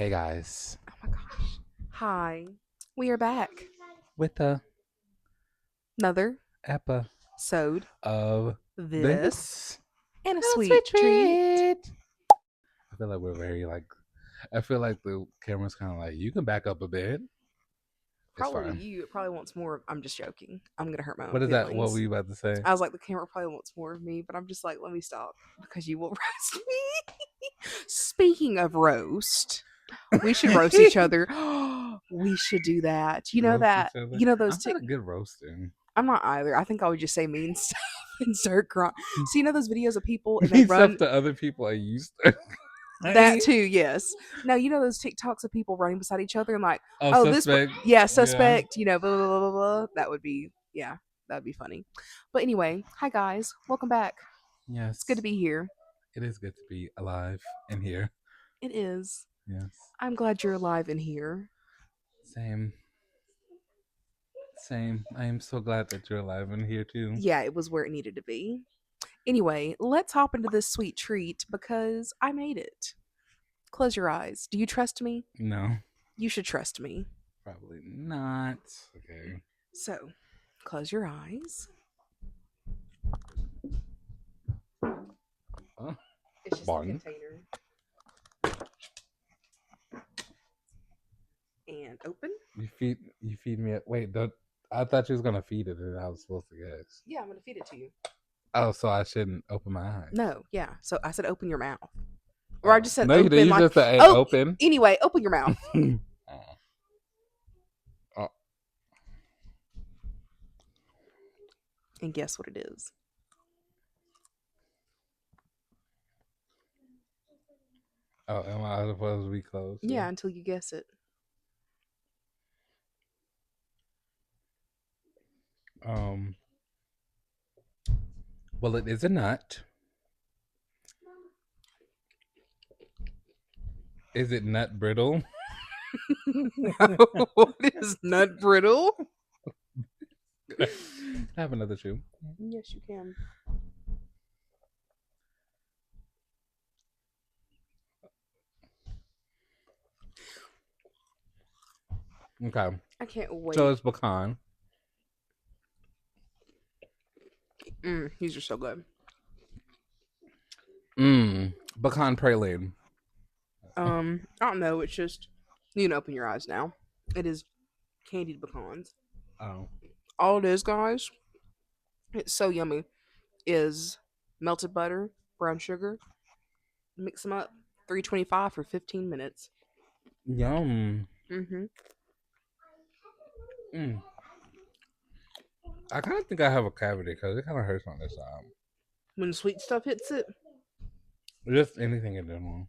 Hey guys, Oh my gosh. Hi. We are back. with a Another episode sewed of this this and a and a sweet sweet treat. treat. I feel like we're very like. I feel like the camera's kind of like you can back up a bit. It's Probably fine. you. It probably wants more. I'm just joking. I'm gonna hurt my own What is that? What were feelings. you about to say? I was like, the camera probably wants more of me, but I'm just like, let me stop because you will roast me. Speaking of roast, we should roast each other. We should do that. You know Roast that. each other. You know those I'm not tick. a good roasting. I'm not either. I think I would just say mean stuff and start crying. So you know those videos of people and they Me run stuff to other people I used to. that too, yes. No, you know those TikToks of people running beside each other and like, Oh, oh, this, suspect. yeah, Yeah. suspect, blah, blah, blah, blah, blah. That would be, yeah, that'd be funny. But anyway, hi guys, welcome back. It's good to Yes. be here. It is good to be alive and here. It is. Yes. I'm glad you're alive in here. Same. Same. I am so glad that you're alive and here too. Yeah, it was where it needed to be. Anyway, let's hop into this sweet treat because I made it. Close your eyes. Do you trust me? No. You should trust me. Probably not. Okay. So, close your eyes. Oh, It's just a Barton. container. And open. You feed me. Wait, don't. I thought you was gonna feed it, and I was supposed to guess. Yeah, I'm gonna feed it to you. Oh, so I shouldn't open my eyes. No, yeah. So I said open your mouth. Or I Oh. just said No, you did. open You like just said oh open. anyway, open your mouth. oh. Oh. And guess what it is? Oh, am I supposed to be close? Yeah, until you guess it. Um. Well, it is a nut. Is it nut brittle? What is nut brittle? I have another shoe. Yes, you can. Okay. I can't wait. So it's pecan. These are so good. Pecan praline. I don't know. It's just you can open your eyes now. It is candied pecans. Oh. All it is, guys, it's so yummy. Is melted butter, brown sugar. Mix them up. 325 for 15 minutes. Yum. Mm-hmm. Mm. I kind of think I have a cavity because it kind of hurts on this side. When the sweet stuff hits it, Just anything in general.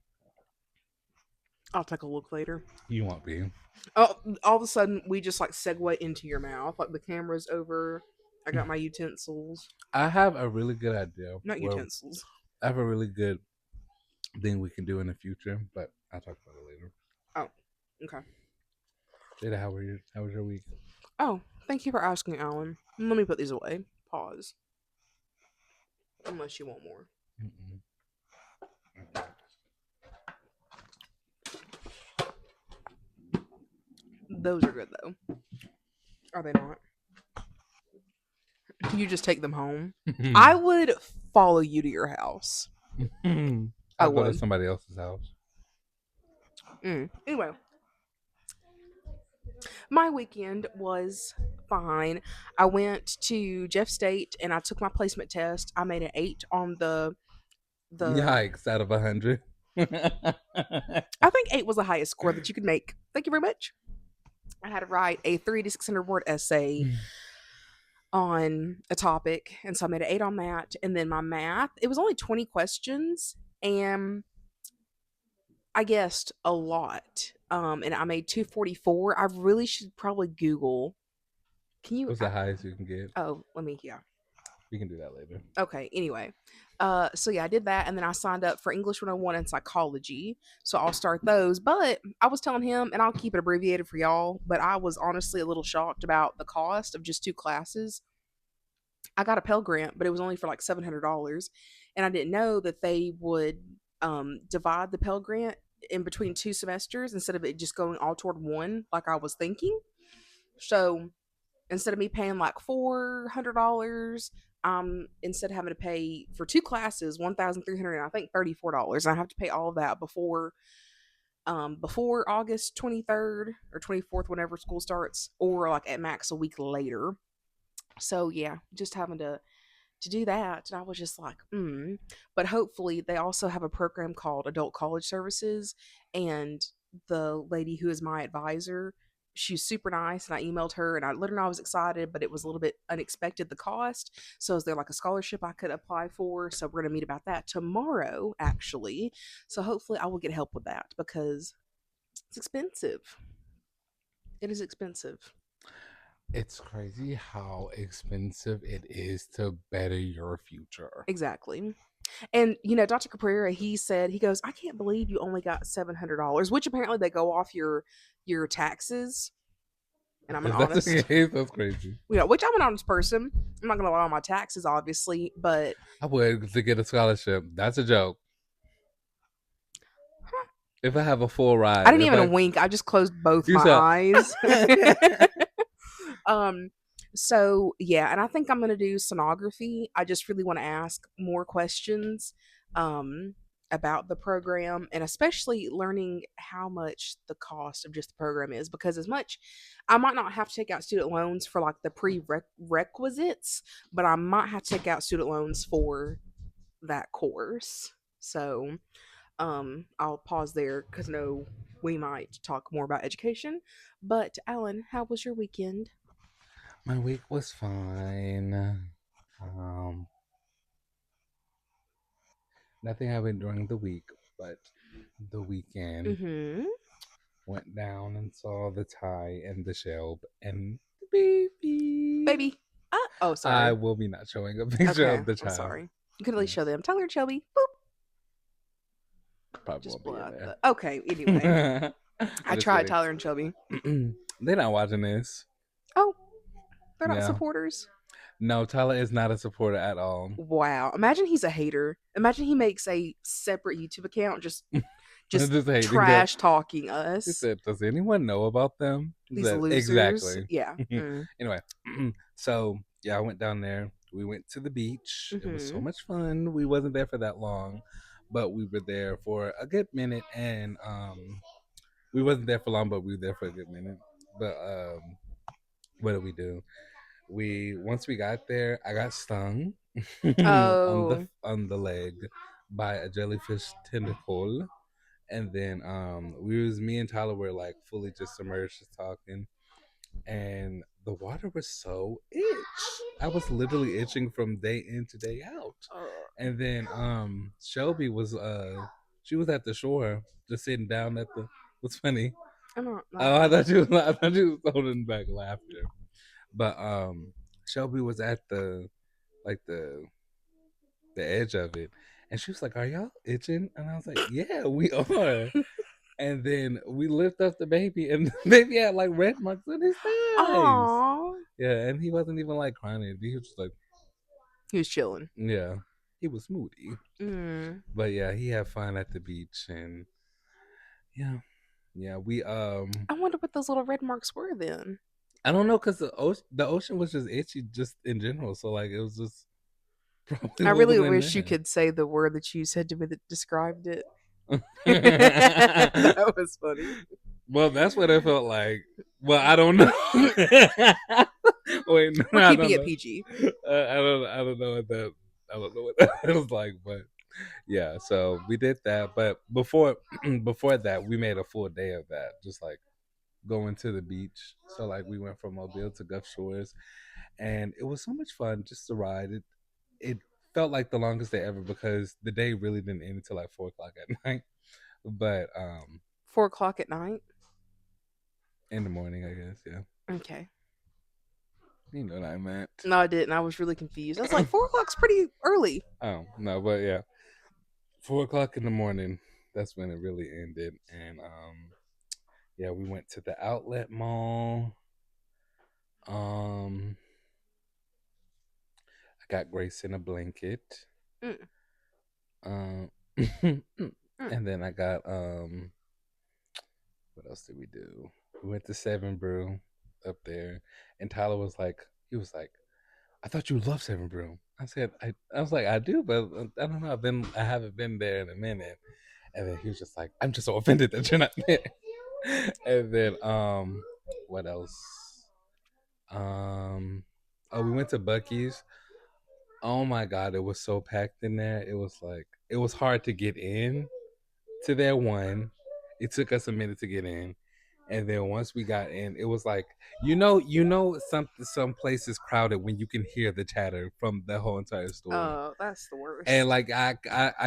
I'll take a look later. You won't be. Oh, all of a sudden, we just like segue into your mouth. Like the camera's over. I got my utensils. I have a really good idea. Not Well, utensils. I have a really good thing we can do in the future, but I'll talk about it later. Oh, okay. Jada, how was your week? Oh, thank you for asking, Alan. Let me put these away. Pause. Unless you want more. Mm-mm. Those are good, though. Are they not? You just take them home. I would follow you to your house. I I'll go to would. somebody else's house. Anyway, my weekend was fine. I went to Jeff State and I took my placement test. I made an 8 on the. Yikes! Out of 100. I think 8 was the highest score that you could make. Thank you very much. I had to write a 3 to 600 word essay on a topic, and so I made an 8 on that. And then my math, it was only 20 questions, and I guessed a lot. And I made 244. I really should probably Google. Can you? What's the highest you can get? Oh, let me. Yeah. We can do that later. Okay. Anyway, so yeah, I did that, and then I signed up for English 101 and psychology. So I'll start those. But I was telling him, and I'll keep it abbreviated for y'all. But I was honestly a little shocked about the cost of just 2 classes. I got a Pell Grant, but it was only for like $700, and I didn't know that they would divide the Pell Grant in between 2 semesters instead of it just going all toward one, like I was thinking. So instead of me paying like $400, instead of having to pay for 2 classes $1,300, I think $34. I have to pay all of that before August 23rd or 24th, whenever school starts, or like at max a week later. So yeah, just having to do that, and I was just like, But hopefully, they also have a program called Adult College Services, and the lady who is my advisor, she's super nice, and I emailed her, and I let her know I was excited, but it was a little bit unexpected, the cost. So is there like a scholarship I could apply for? So we're gonna meet about that tomorrow, actually. So hopefully, I will get help with that because it's expensive. It is expensive. It's crazy how expensive it is to better your future. Exactly. And Dr. Caprera, he said, he goes, I can't believe you only got $700, which apparently they go off your taxes. And I'm an If that's the honest, case, that's crazy. which I'm an honest person. I'm not gonna lie on my taxes, obviously, but I would to get a scholarship. That's a joke. If I have a full ride, I didn't if even I wink. I just closed both you my said eyes. um. So yeah, and I think I'm gonna do sonography. I just really want to ask more questions. Um. About the program, and especially learning how much the cost of just the program is, because as much I might not have to take out student loans for like the prerequisites, but I might have to take out student loans for that course. So I'll pause there because no, we might talk more about education. But Alan, how was your weekend? my week was fine. Um, nothing happened during the week, but the weekend Mm-hmm. went down and saw the Ty and the Shelb and the baby. Baby. Oh, I sorry. will be not showing a picture Okay, of the I'm child. sorry. You can at least show Yes, them. Tyler and Shelby. Boop. probably Just won't be blow in out there. the. Okay. Anyway, I I'm just tried kidding. Tyler and Shelby. They're not watching this. Oh, they're not Yeah. supporters. No, Tyler is not a supporter at all. Wow. Imagine he's a hater. Imagine he makes a separate YouTube account just Just hating them. trash talking He us. said, "Does anyone know about them?" He These said, losers. "Exactly." Yeah. Mm. Anyway, so yeah, I went down there. We went to the beach. It was so Mm-hmm. much fun. We wasn't there for that long, but we were there for a good minute, and we wasn't there for long, but we were there for a good minute. But what did we do? We once we got there, I got stung Oh. on the leg by a jellyfish tentacle, and then me and Tyler were like fully just submerged, just talking, and the water was so itch. I was literally itching from day in to day out, and then Shelby was she was at the shore just sitting down at the. What's funny? I'm not Oh, I laughing. thought you I thought you was holding back laughter. But Shelby was at the like the edge of it, and she was like, "Are y'all itching?" And I was like, "Yeah, we are." And then we lift up the baby, and the baby had like red marks on his thighs. Aw. Yeah, and he wasn't even like crying. He was just like, He was chilling. yeah, he was moody. Mm. But yeah, he had fun at the beach, and yeah, yeah, we I wonder what those little red marks were then. I don't know, cause the ocean was just itchy, just in general. So like, it was just probably I what was really in wish you there. could say the word that you said to me that described it. That was funny. Well, that's what it felt like. Well, I don't know. Wait, no, We're I keeping don't it know. PG. I don't know what that. I don't know what that was like, but yeah. So we did that, but before before that, we made a full day of that, just like going to the beach. So like we went from Mobile to Gulf Shores, and it was so much fun just to ride. It felt like the longest day ever because the day really didn't end until like 4 o'clock at night. But 4 o'clock at night. in the morning, I guess. Yeah, Okay. you know what I meant. No, I didn't. I was really confused. I was like, 4 o'clock's pretty early. Oh no, but yeah, 4 o'clock in the morning. That's when it really ended, and yeah, we went to the outlet mall. Um, I got Grace in a blanket. Mm, Um, And then I got what else did we do? We went to Seven Brew up there, and Tyler was like, he was like, I thought you love Seven Brew. I said, I was like, I do, but I don't know. I haven't been there in a minute. And then he was just like, I'm just so offended that you're not there. And then what else? Um, oh, we went to Bucky's. Oh my god, it was so packed in there. It was like it was hard to get in to their one. It took us a minute to get in. And then once we got in, it was like some places crowded when you can hear the chatter from the whole entire store. Oh, that's the worst. And like I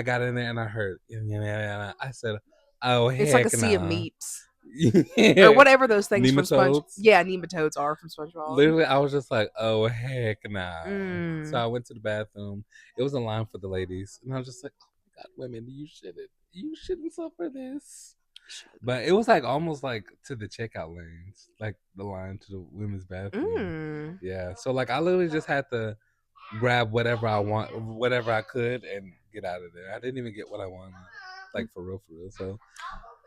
got in there and I heard, I said, "Oh, it's like a heck sea of nah." meats Yeah. or whatever those things from SpongeBob. Nematodes? Yeah, nematodes are from SpongeBob. Literally, I was just like, "Oh, heck nah." So Mm. I went to the bathroom. It was a line for the ladies, and I was just like, "Oh my god, women, you shouldn't suffer this." But it was like almost like to the checkout lanes, like the line to the women's bathroom. Mm. Yeah. So like I literally just had to grab whatever I want, whatever I could, and get out of there. I didn't even get what I wanted, like for real, for real.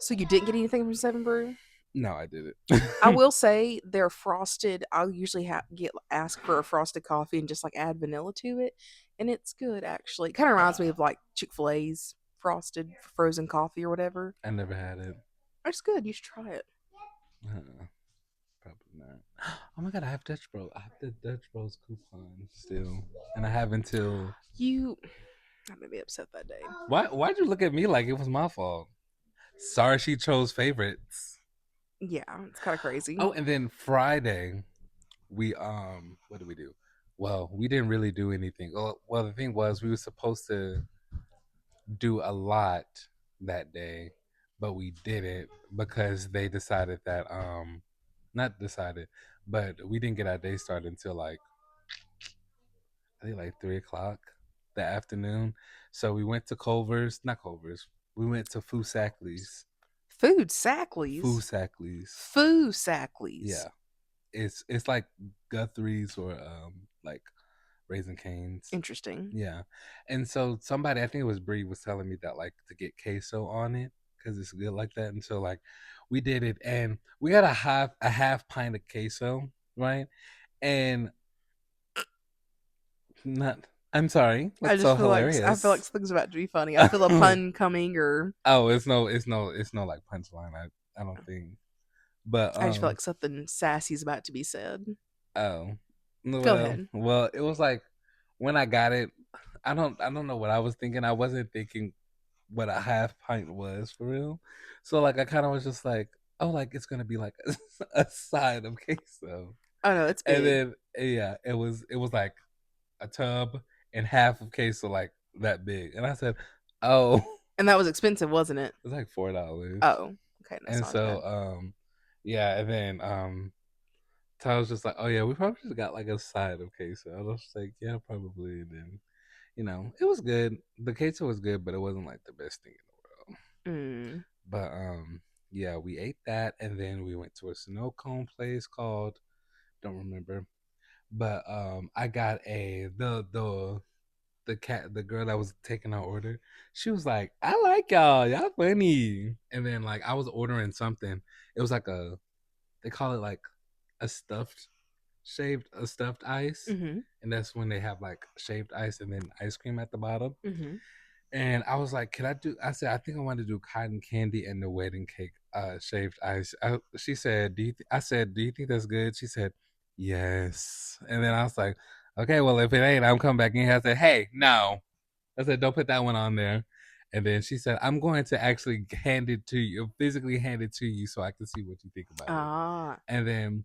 So you didn't get anything from Seven Brew? No, I didn't. I will say they're frosted. I'll usually ask for a frosted coffee and just like add vanilla to it, and it's good actually. It kind of reminds me of like Chick-fil-A's frosted frozen coffee or whatever. I never had it. It's good. You should try it. Probably not. Oh my god, I have Dutch Bros. I have the Dutch Bros coupon still, and I have until That made me upset that day. Why'd you look at me like it was my fault? Sorry, she chose favorites. Yeah, it's kind of crazy. Oh, and then Friday, we what did we do? Well, we didn't really do anything. Well, the thing was, we were supposed to do a lot that day, but we didn't because they decided that not decided, but we didn't get our day started until like I think like 3 o'clock the afternoon. So we went to Culver's, not Culver's. We went to Foosackly's. Food Sackley's. Foosackly's. Foosackly's. Yeah, it's like Guthrie's or like Raising Cane's. Interesting. Yeah, and so somebody, I think it was Bree, was telling me that like to get queso on it because it's good like that. And so like we did it, and we got a half pint of queso, right? And not. I'm sorry. I That's just so feel hilarious. like I feel like something's about to be funny. I feel a pun coming, or oh, it's no like punchline. I don't think. But I just feel like something sassy is about to be said. Oh, well, Go ahead. Well, it was like when I got it, I don't know what I was thinking. I wasn't thinking what a half pint was for real. So like I kind of was just like, oh, like it's gonna be like a side of queso. Oh no, it's big. And then yeah, it was like a tub and half of queso like that big. And I said, oh, and that was expensive, wasn't it? It was like $4. Oh, okay. And so yeah, and then Tyler's just like, oh yeah, we probably just got like a side of queso. I was just like, yeah, probably. And then, it was good. The queso was good, but it wasn't like the best thing in the world. But yeah, we ate that, and then we went to a snow cone place called, don't remember, but I got the girl that was taking our order. She was like, I like y'all funny. And then like I was ordering something. It was like they call it like a stuffed ice, and that's when they have like shaved ice and then ice cream at the bottom. And I was like, I said, I think I want to do cotton candy and the wedding cake shaved ice. She said, I said, do you think that's good? She said, yes. And then I was like, okay, well, if it ain't, I'm coming back in here. I said, hey, no. I said, don't put that one on there. And then she said, I'm going to actually physically hand it to you so I can see what you think about it. And then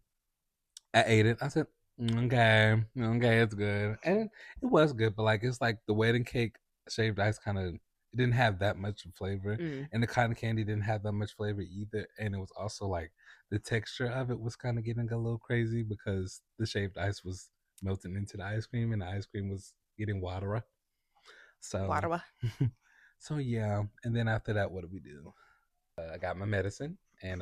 I ate it. I said, okay, it's good. And it was good, but like, it's like the wedding cake shaved ice it didn't have that much flavor. And the cotton candy didn't have that much flavor either. And it was also like the texture of it was kind of getting a little crazy because the shaved ice was melting into the ice cream and the ice cream was getting watery. So yeah. And then after that, what did we do? I got my medicine and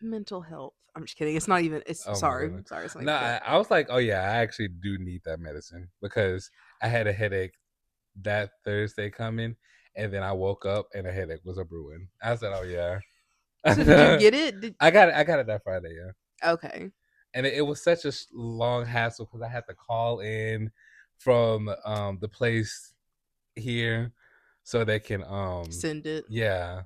mental health. I'm just kidding. It's not even. It's sorry. It's no, I was like, oh yeah, I actually do need that medicine because I had a headache that Thursday coming, and then I woke up and a headache was a brewing. I said, "Oh yeah." So did you get it? I got it. I got it that Friday. Yeah. Okay. And it was such a long hassle because I had to call in from the place here so they can Send it. yeah,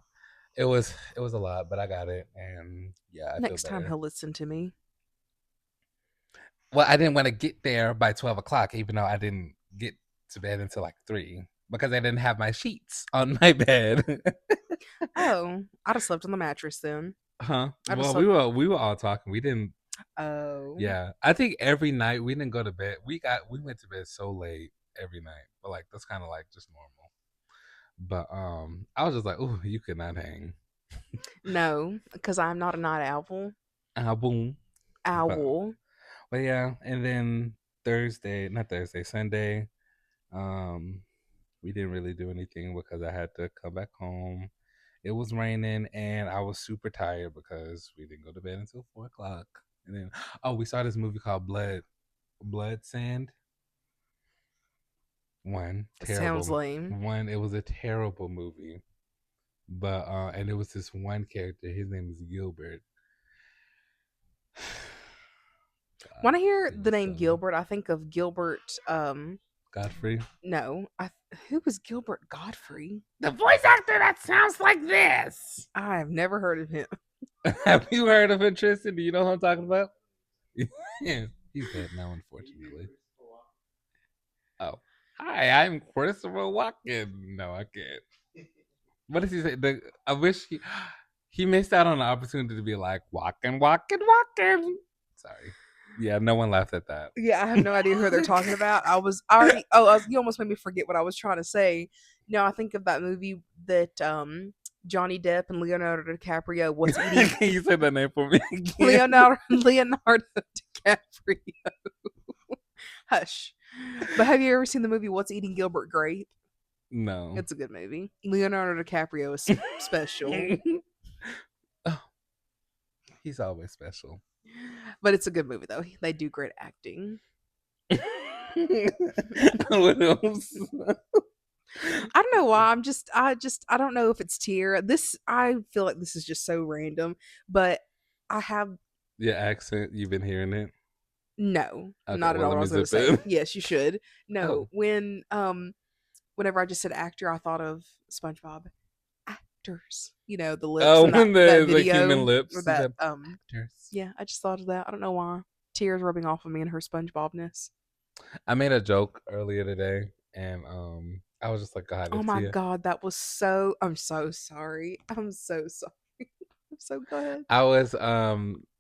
it was a lot, but I got it, and yeah, I feel Next time better. he'll listen to me. Well, I didn't want to get there by 12 o'clock, even though I didn't get to bed until like 3 because I didn't have my sheets on my bed. Oh, I'd have slept on the mattress then. Huh? I'd have Well, slept. we were all talking. We didn't. Oh. Yeah, I think every night we didn't go to bed. We went to bed so late every night, but like that's kind of like just normal. But I was just like, oh, you could not hang. No, because I'm not a night owl. Boom. But Owl. but yeah, and then Thursday, not Thursday, Sunday, um, we didn't really do anything because I had to come back home. It was raining and I was super tired because we didn't go to bed until 4 o'clock. And then we saw this movie called Blood Sand. One Sounds terrible lame. one. It was a terrible movie, but and it was this one character. His name is Gilbert. When I hear God, the name so Gilbert, I think of Gilbert. Godfrey. No, who was Gilbert Godfrey? The voice actor that sounds like this. I've never heard of him. Have you heard of him, Tristan? Do you know who I'm talking about? Yeah, he's dead now, unfortunately. Oh, hi, I'm Christopher Walken. No, I can't. What does he say? I wish he missed out on the opportunity to be like walking. Sorry. Yeah, no one laughed at that. Yeah, I have no idea who they're talking about. I was already. Oh, you almost made me forget what I was trying to say. No, I think of that movie that Johnny Depp and Leonardo DiCaprio was eating. Can you say that name for me again? Leonardo DiCaprio. Hush. But have you ever seen the movie What's Eating Gilbert Grape? No. It's a good movie. Leonardo DiCaprio is special. Oh, he's always special. But it's a good movie though. They do great acting. What else? I don't know why. I don't know if it's tear. I feel like this is just so random, but I have Your accent, you've been hearing it? no, Okay, not at well, all. let What I me was going to zip say. it. Yes, you should. No, Oh. whenever I just said actor, I thought of SpongeBob actors. You know, the lips Oh, and when that the video human lips. or that Actors. yeah, I just thought of that. I don't know why. Tears rubbing off of me and her SpongeBobness. I made a joke earlier today, and I was just like, God, Oh it's my here. god, that was so. I'm so sorry. I'm so sorry. I'm so glad. I was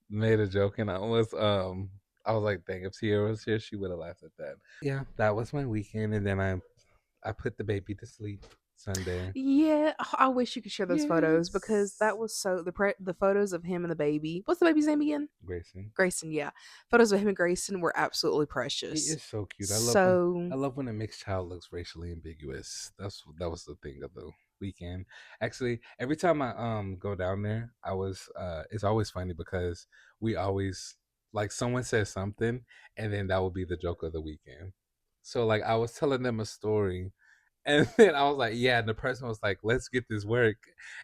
made a joke, and I was like, dang, if Sierra was here, she would have laughed at that. Yeah, that was my weekend, and then I put the baby to sleep Sunday. Yeah, I wish you could share those photos because that Yes. was so the photos of him and the baby. What's the baby's name again? Grayson. Grayson. Yeah, photos of him and Grayson were absolutely He precious. is so cute. I So love when a mixed child looks racially ambiguous. That was the thing of the weekend. Actually, every time I go down there, it's always funny because we always like someone says something and then that will be the joke of the weekend. So like I was telling them a story and then I was like, yeah, and the person was like, let's get this work.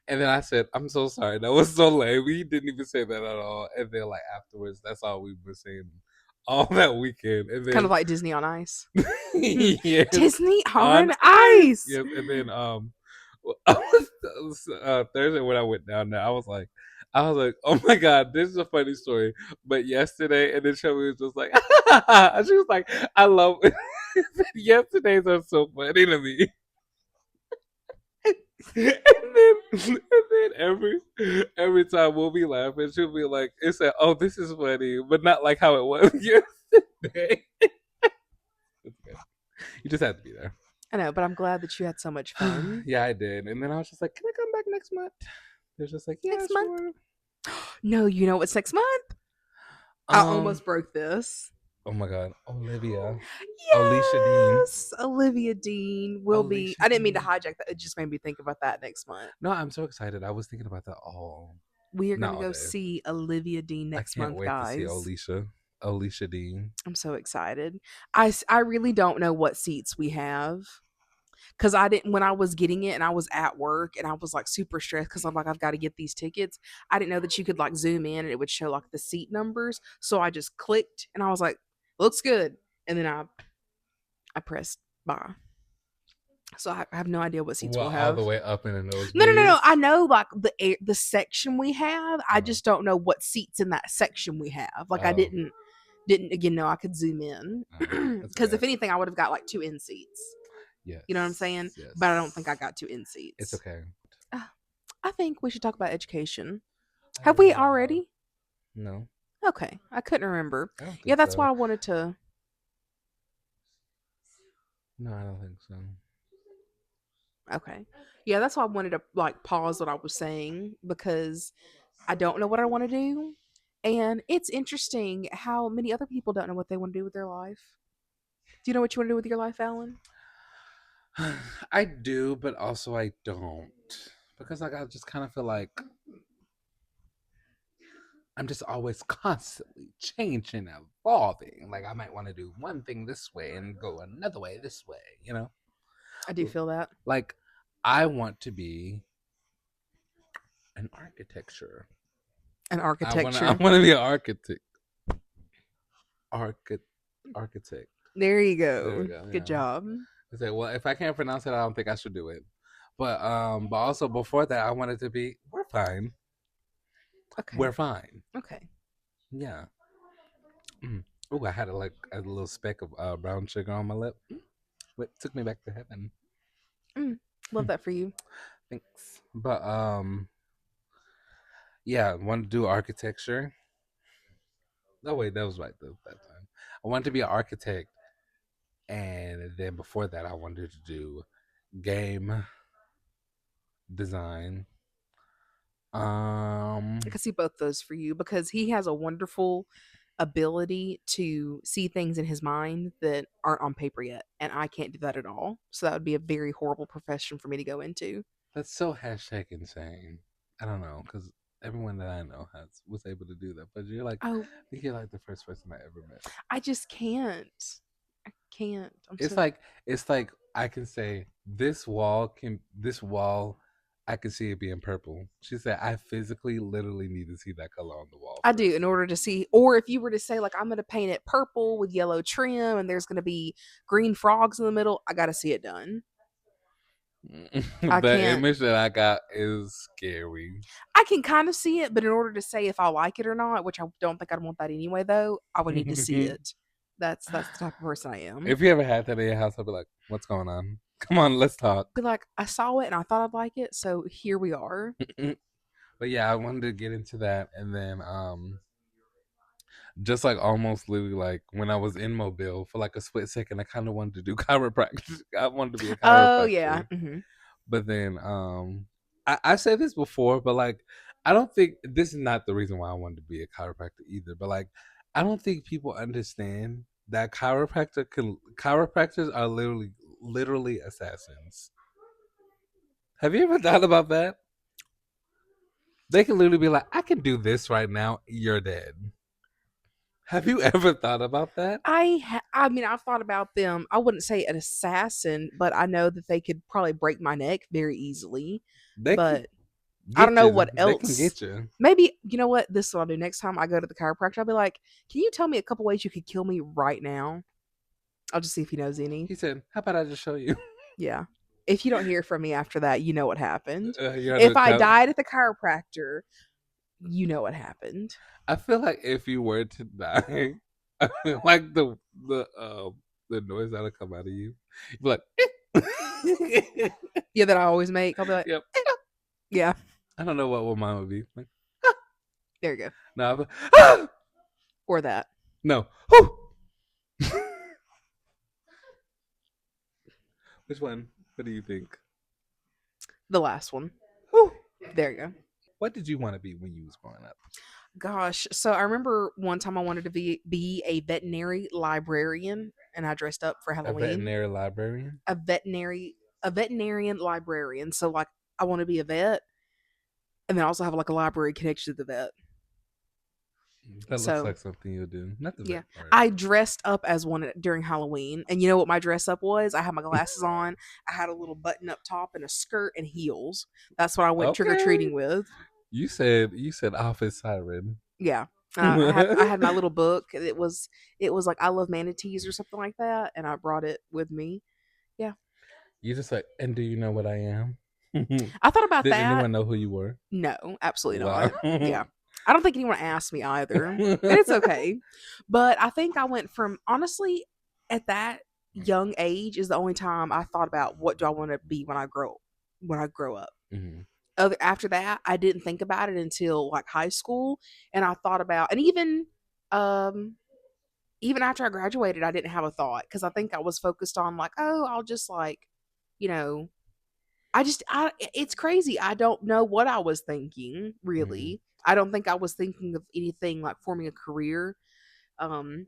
And then I said, I'm so sorry. That was so lame. We didn't even say that at all. And then like afterwards, that's all we were saying all that weekend. And kind of then like Disney on Ice. yes, Disney on Ice. yes, and then Thursday when I went down there, I was like, oh my god, this is a funny story. But yesterday, and then Shelby was just like, she was like, I love it. Yesterdays are so funny to me. And then every time we'll be laughing, she'll be like, "It said, oh, this is funny, but not like how it was yesterday." It's good. You just have to be there. I know, but I'm glad that you had so much fun. Yeah, I did. And then I was just like, "Can I come back next month?" They're just like, "Yeah, Next sure." month? No, you know what's next month? I almost broke this. Oh my god, Olivia. Alicia Dean. Yes, Olivia Dean will be. Alicia I didn't mean to Dean. hijack that. It just made me think about that next month. No, I'm so excited. I was thinking about that all. We are Not going to all go day. see Olivia Dean next I can't month, wait guys. to see Alicia Dean. I'm so excited. I really don't know what seats we have. because I didn't when I was getting it and I was at work and I was like super stressed because I'm like I've got to get these tickets. I didn't know that you could like zoom in and it would show like the seat numbers. So I just clicked and I was like, looks good, and then I pressed buy. So I have no idea what seats Well, we'll all the have. way up in the No, no, no, no. nosebleeds. I know like the section we have. I Uh, just don't know what seats in that section we have. Like I oh, didn't again know I could zoom in that's because okay. if anything, I would have got like two in seats. Yes. You know what I'm saying? Yes. But I don't think I got two in It's seats. okay. I think we should talk about education. Have we already? No, Okay, I couldn't remember. I don't think Yeah, that's so. why I wanted to. No, I don't think so. Okay, yeah, that's why I wanted to like pause what I was saying because I don't know what I want to do, and it's interesting how many other people don't know what they want to do with their life. Do you know what you want to do with your life, Alan? I do, but also I don't. Because like I just kind of feel like I'm just always constantly changing and evolving. Like I might want to do one thing this way and go another way this way, you know? I do feel that. Like I want to be an architecture. An I architecture. want to be an architect. Architect. There you There we go. go. Good Yeah. job. I say, well, if I can't pronounce it, I don't think I should do it. But also before that, I wanted to be. We're fine. Okay. We're fine. Okay. Yeah. Mm. Oh, I had a little speck of brown sugar on my lip. It took me back to heaven. Love that for you. Thanks. But yeah, I wanted to do architecture. No, wait, that was right that time. I wanted to be an architect, and then before that, I wanted to do game design. I can see both those for you because he has a wonderful ability to see things in his mind that aren't on paper yet, and I can't do that at all. So that would be a very horrible profession for me to go into. That's so hashtag insane. I don't know because everyone that I know was able to do that, but Oh, I think you're like the first person I ever met. I just can't. I can't. I'm It's so. like it's like I can say this wall I can see it being purple. She said I physically literally need to see that color on the wall I do first. in order to see, or if you were to say like I'm going to paint it purple with yellow trim, and there's going to be green frogs in the middle, I got to see it done. I The can't. image that I got is scary. I can kind of see it, but in order to say if I like it or not, which I don't think I'd want that anyway, though, I would need to see it. That's the type of person I am. If you ever had that in your house, I'd be like, "What's going on? Come on, let's talk." Be like, I saw it and I thought I'd like it, so here we are. But yeah, I wanted to get into that, and then just like almost literally like when I was in Mobile for like a split second, I kind of wanted to do chiropractic. I wanted to be a Oh yeah. chiropractor, but then I said this before, but like I don't think this is not the reason why I wanted to be a chiropractor either. But like I don't think people understand that chiropractors are literally assassins. Have you ever thought about that? They can literally be like, I can do this right now. You're dead. Have you ever thought about that? I mean, I've thought about them. I wouldn't say an assassin, but I know that they could probably break my neck very easily. They can But I don't get know you. what They can else. get you. Maybe you know what? This is what I'll do next time I go to the chiropractor. I'll be like, "Can you tell me a couple ways you could kill me right now?" I'll just see if he knows any. He said, "How about I just show you?" Yeah. If you don't hear from me after that, you know what happened. You have to If I tell. died at the chiropractor, you know what happened. I feel like if you were to die, I feel like the noise that'll come out of you, you'd be like, Yeah, that I always make. I'll be like, "Yep." yeah, I don't know what mine would be. Like, there you go. no, I'll be, ah! Or that. No. Which one? What do you think? The last one. There you go. What did you want to be when you was growing up? Gosh. So I remember one time I wanted to be a veterinary librarian and I dressed up for A Halloween. veterinary librarian? A veterinarian librarian. So like I want to be a vet and then also have like a library connection to the vet. That looks So like something you'll do. Not the yeah, vet part. I dressed up as one during Halloween, and you know what my dress up was? I had my glasses on, I had a little button up top and a skirt and heels. That's what I went trick or Okay. treating with. You said office siren. Yeah. I had my little book. It was like I love manatees or something like that, and I brought it with me. Yeah. You just like, and do you know what I am? I thought about Did that. anyone know who you were? No, absolutely Wow. not. Yeah. I don't think anyone asked me either. And it's okay. But I think I went from honestly at that young age is the only time I thought about what do I want to be when I grow up. Mhm. After that, I didn't think about it until like high school, and I thought about, and um even after I graduated, I didn't have a thought because I think I was focused on like, oh, I'll just like, you know, it's crazy. I don't know what I was thinking Mhm. really. I don't think I was thinking of anything like forming a career. Um,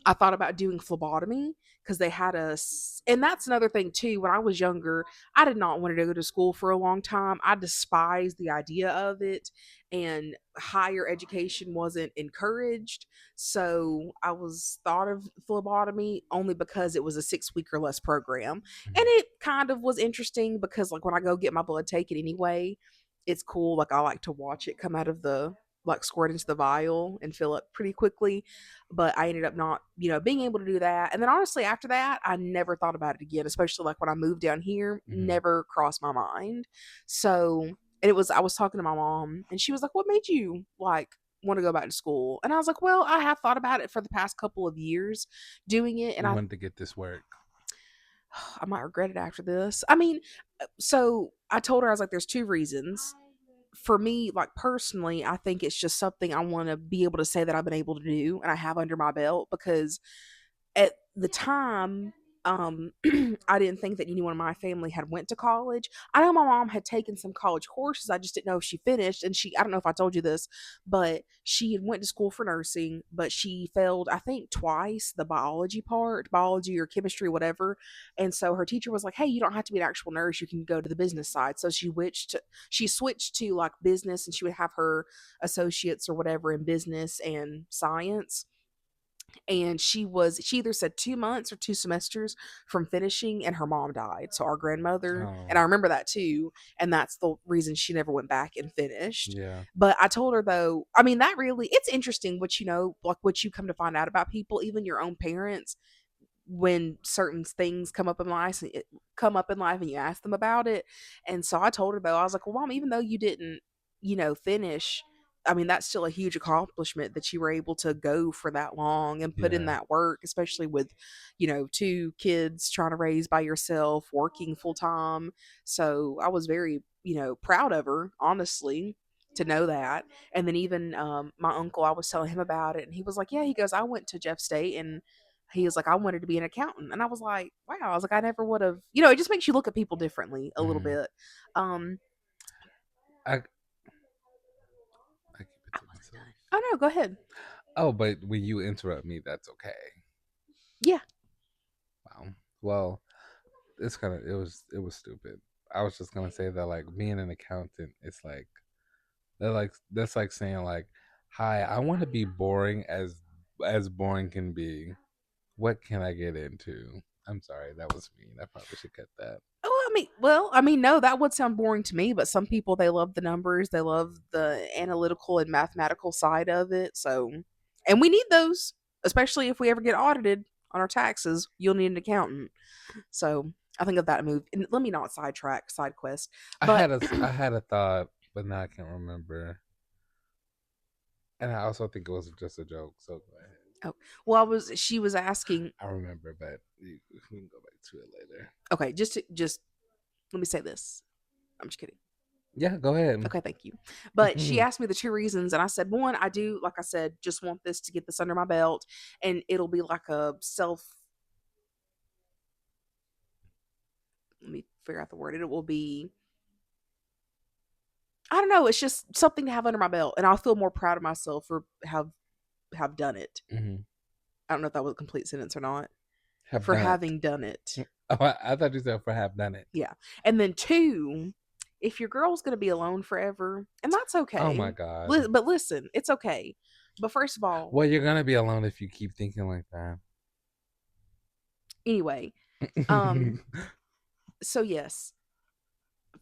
I thought about doing phlebotomy because they had us, and that's another thing too. When I was younger, I did not want to go to school for a long time. I despised the idea of it, and higher education wasn't encouraged. So I was thought of phlebotomy only because it was a 6 week or less program, and Mhm. it kind of was interesting because like when I go get my blood taken anyway, it's cool. Like I like to watch it come out of the like squirt into the vial and fill up pretty quickly, but I ended up not, being able to do that. And then honestly, after that, I never thought about it again, especially like when I moved down here, Mhm. never crossed my mind. So, and I was talking to my mom and she was like, what made you like want to go back to school? And I was like, well, I have thought about it for the past couple of years doing it. And You wanted to get this work. I might regret it after this. I mean, so I told her, I was like, there's two reasons for me, like personally, I think it's just something I want to be able to say that I've been able to do and I have under my belt because at the time, I didn't think that anyone in my family had went to college. I know my mom had taken some college courses. I just didn't know if she finished. And I don't know if I told you this, but she had went to school for nursing, but she failed, I think, twice the biology part, biology or chemistry, whatever. And so her teacher was like, "Hey, you don't have to be an actual nurse. You can go to the business side." So she switched to like business, and she would have her associates or whatever in business and science, and she either said 2 months or 2 semesters from finishing, and her mom died, so our grandmother, and I Oh, remember that too, and that's the reason she never went back and finished. yeah. But I told her though, I mean, that really, it's interesting what like what you come to find out about people, even your own parents, when certain things come up in life and you ask them about it. And so I told her though, I was like, well, mom, even though you didn't, finish, I mean, that's still a huge accomplishment that you were able to go for that long and put in Yeah. that work, especially with, two kids trying to raise by yourself, working full time. So I was very, proud of her, honestly, to know that. And then even my uncle, I was telling him about it, and he was like, yeah, he goes, I went to Jeff State, and he was like, I wanted to be an accountant. And I was like, wow. I was like, I never would have, it just makes you look at people differently a little Mhm. bit. Um, I keep it to myself. oh no, go ahead. Oh, but when you interrupt me, that's okay. Yeah. Wow. Well, it was stupid. I was just gonna say that like being an accountant, it's like that's like saying like, hi, I want to be boring as boring can be. What can I get into? I'm sorry, that was mean. I probably should cut that. No, that would sound boring to me, but some people, they love the numbers, they love the analytical and mathematical side of it. So, and we need those, especially if we ever get audited on our taxes. You'll need an accountant. So, I think of that move. And let me not sidetrack, side quest, I but had a I had a thought, but now I can't remember. And I also think it was just a joke. So go ahead. oh, well, she was asking. I remember, but we can go back to it later. Okay, just let me say this. I'm just kidding. Yeah, go ahead. Okay, thank you. But she asked me the two reasons, and I said, one, I do, like I said, just want this to get this under my belt, and it'll be like a let me figure out the word. It will be, I don't know, it's just something to have under my belt, and I'll feel more proud of myself for have done it. Hmm. I don't know if that was a complete sentence or not. Have For done it. having done it. Oh, I thought you said for have done it. Yeah. And then two, if your girl's going to be alone forever, and that's Oh okay. my god. But listen, it's okay. But first of all, Well, you're gonna be alone if you keep thinking like that. anyway, um, so yes,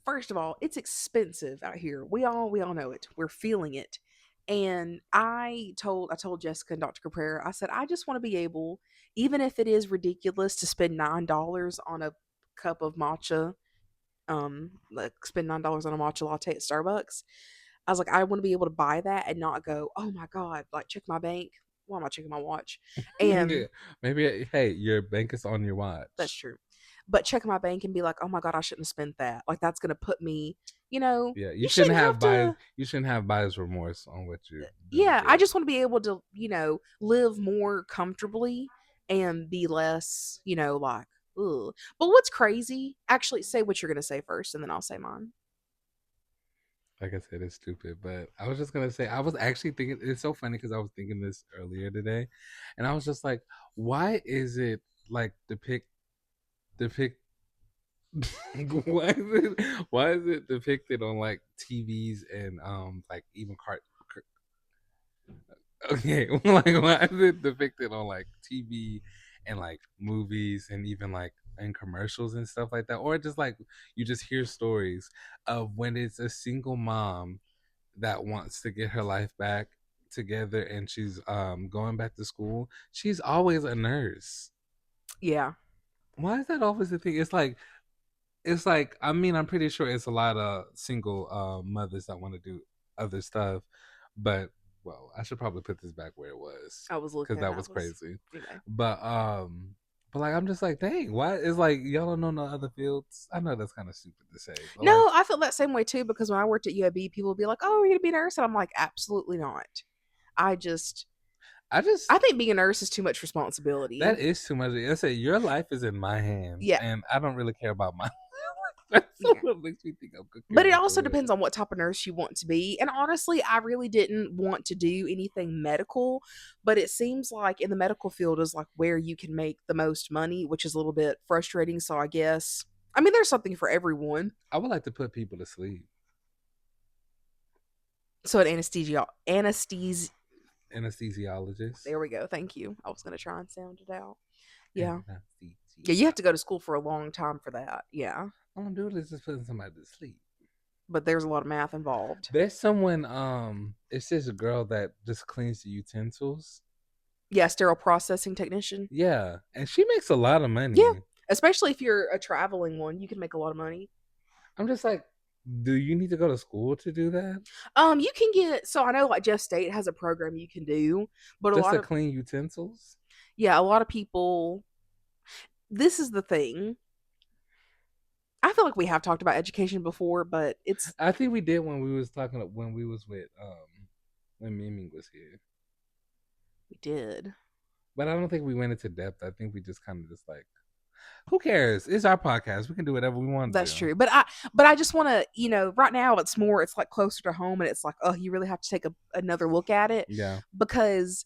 first of all, it's expensive out here. We all know it. We're feeling it. And I told Jessica and Dr. Caprera, I said, I just want to be able, even if it is ridiculous to spend $9 on a cup of matcha, like spend $9 on a matcha latte at Starbucks. I was like, I want to be able to buy that and not go, oh my God, like check my bank. Why am I checking my watch? Yeah. And Maybe hey, your bank is on your that's watch. true. But check my bank and be like, oh my God, I shouldn't have spent that. Like that's gonna put me, Yeah, you shouldn't have to. you shouldn't have buyer's remorse on what you done Yeah, I did. just want to be able to, live more comfortably and be less, like, ugh. But what's crazy? Actually, say what you're gonna say first, and then I'll say mine. Like I said, it's stupid. But I was just gonna say, I was actually thinking. It's so funny because I was thinking this earlier today, and I was just like, why is it like depict why is it depicted on like TVs and like even okay, like why is it depicted on like TV and like movies and even like in commercials and stuff like that, or just like you just hear stories of when it's a single mom that wants to get her life back together and she's going back to school. She's always a nurse. Yeah, Why is that always the thing? It's like I mean I'm pretty sure it's a lot of single mothers that want to do other stuff, but well I should probably put this back where it was I was because looking. that I was was crazy. anyway. But like I'm just like dang why it's like y'all don't know no other fields. I know that's kind of stupid to say, but like No, I felt that same way too because when I worked at UAB, people would be like, "Oh, are you gonna be a nurse?" And I'm like, "Absolutely not." I just, I just I think being a nurse is too much responsibility. that is too much. I say your life is in my hands, Yeah, and I don't really care about my. That's yeah. what makes me think I'm But cooking it with also the depends on what type of nurse you want to be. And honestly, I really didn't want to do anything medical, but it seems like in the medical field is like where you can make the most money, which is a little bit frustrating. So I guess, I mean, there's something for everyone. I would like to put people to sleep. So an anesthesia, Anesthesiologist. there we go. Thank you. I was going to try and sound it out. Yeah. Yeah, you have to Anesthesia. go to school for a long time for that. Yeah. All I'm doing is just putting somebody to sleep. But there's a lot of math involved. There's someone. It's this girl that just cleans the utensils. Yeah, sterile processing technician. Yeah, and she makes a lot of Yeah. money. Especially if you're a traveling one, you can make a lot of money. I'm just like, do you need to go to school to do that? You can get, so I know like Jeff State has a program you can do, but a Just lot to of, clean utensils? yeah, a lot of people, this is the thing. I feel like we have talked about education before, but it's, I think we did when we was talking when we was with when Mimi was here. we did. But I don't think we went into depth. I think we just kind of just like, who cares? It's our podcast. We can do whatever we want to That's do. true. But I just want to, right now it's like closer to home and it's like, oh, you really have to take another look at it Yeah. because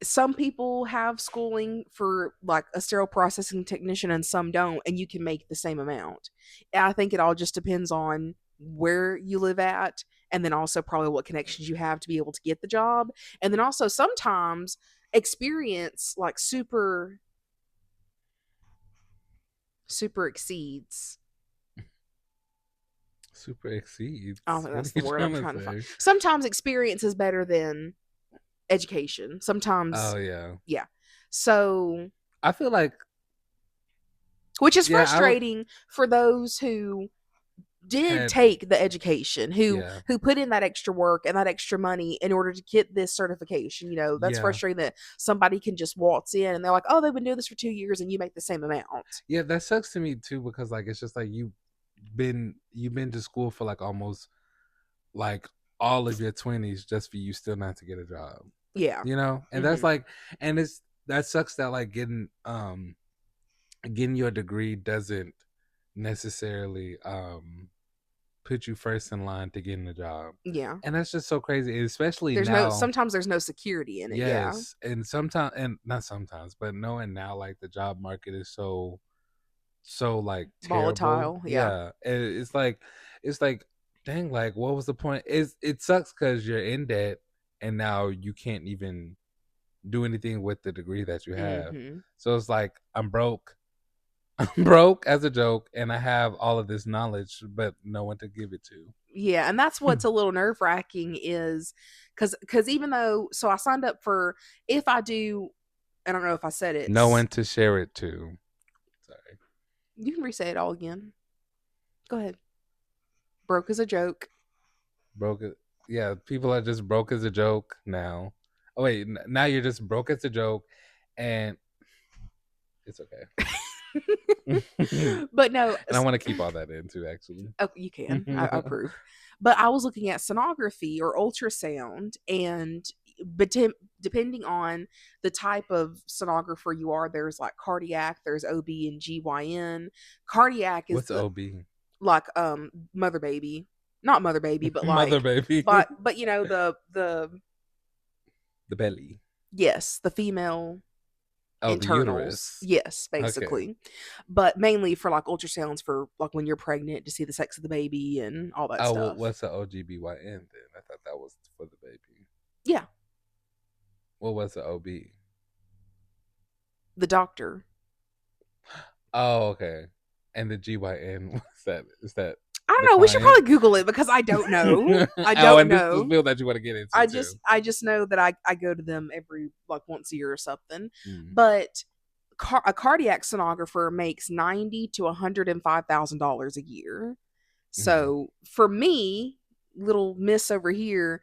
some people have schooling for like a sterile processing technician and some don't, and you can make the same amount. And I think it all just depends on where you live at, and then also probably what connections you have to be able to get the job. And then also sometimes experience like super exceeds. Super exceeds. I don't think What are that's the you word I'm trying trying to find. to say? Sometimes experience is better than education. Oh Sometimes, yeah. yeah. So, I feel like which is yeah, I don't frustrating for those who did had take the education, who yeah. who put in that extra work and that extra money in order to get this certification. That's Yeah. frustrating that somebody can just waltz in and they're like, "Oh, they've been doing this for 2 years and you make the same amount." Yeah, that sucks to me too because like it's just like you've been to school for like almost like all of your 20s just for you still not to get a job. Yeah. And that's like and it's that sucks that like getting your degree doesn't necessarily put you first in line to getting a job. Yeah. And that's just so crazy, especially There's no now. sometimes there's no security in it. Yeah. Yes, and sometimes and not sometimes, but knowing now like the job market is so like terrible. Volatile. Yeah. Yeah, and it's like dang, like what was the point? It sucks because you're in debt and now you can't even do anything with the degree that you have. Hmm. So it's like I'm broke. I'm broke as a joke, and I have all of this knowledge, but no one to give it to. Yeah, and that's what's a little nerve wracking is because even though so I signed up for if I do I don't know if I said No it's one to share it to. Sorry. you can re-say it all again. Go ahead. Broke as a joke. Broke. Yeah, people are just broke as a joke now. Oh wait, now you're just broke as a joke, and it's okay. And But no, I want to keep all that in too, actually. oh, you can. I approve. But I was looking at sonography or ultrasound, and but depending on the type of sonographer you are, there's like cardiac, there's OB and GYN. Cardiac is What's the OB? like mother baby, not mother baby, but Mother like baby. but you know the The belly. yes the female Oh, the internals, uterus. yes, Okay. basically, but mainly for like ultrasounds for like when you're pregnant to see the sex of the baby and all that Oh, well, stuff. what's the OGBYN then? I thought that was for the baby. Yeah, What was the OB? the doctor. Oh, okay. And the GYN, what's that? Is that I the don't know. We should client? probably Google it because I don't know. I Oh, don't and this is the know. field that you want to get into too. I just know that I go to them every like once a year or something. Mm. But a cardiac sonographer makes $90,000 to $105,000 a year. Mm. So for me, little miss over here,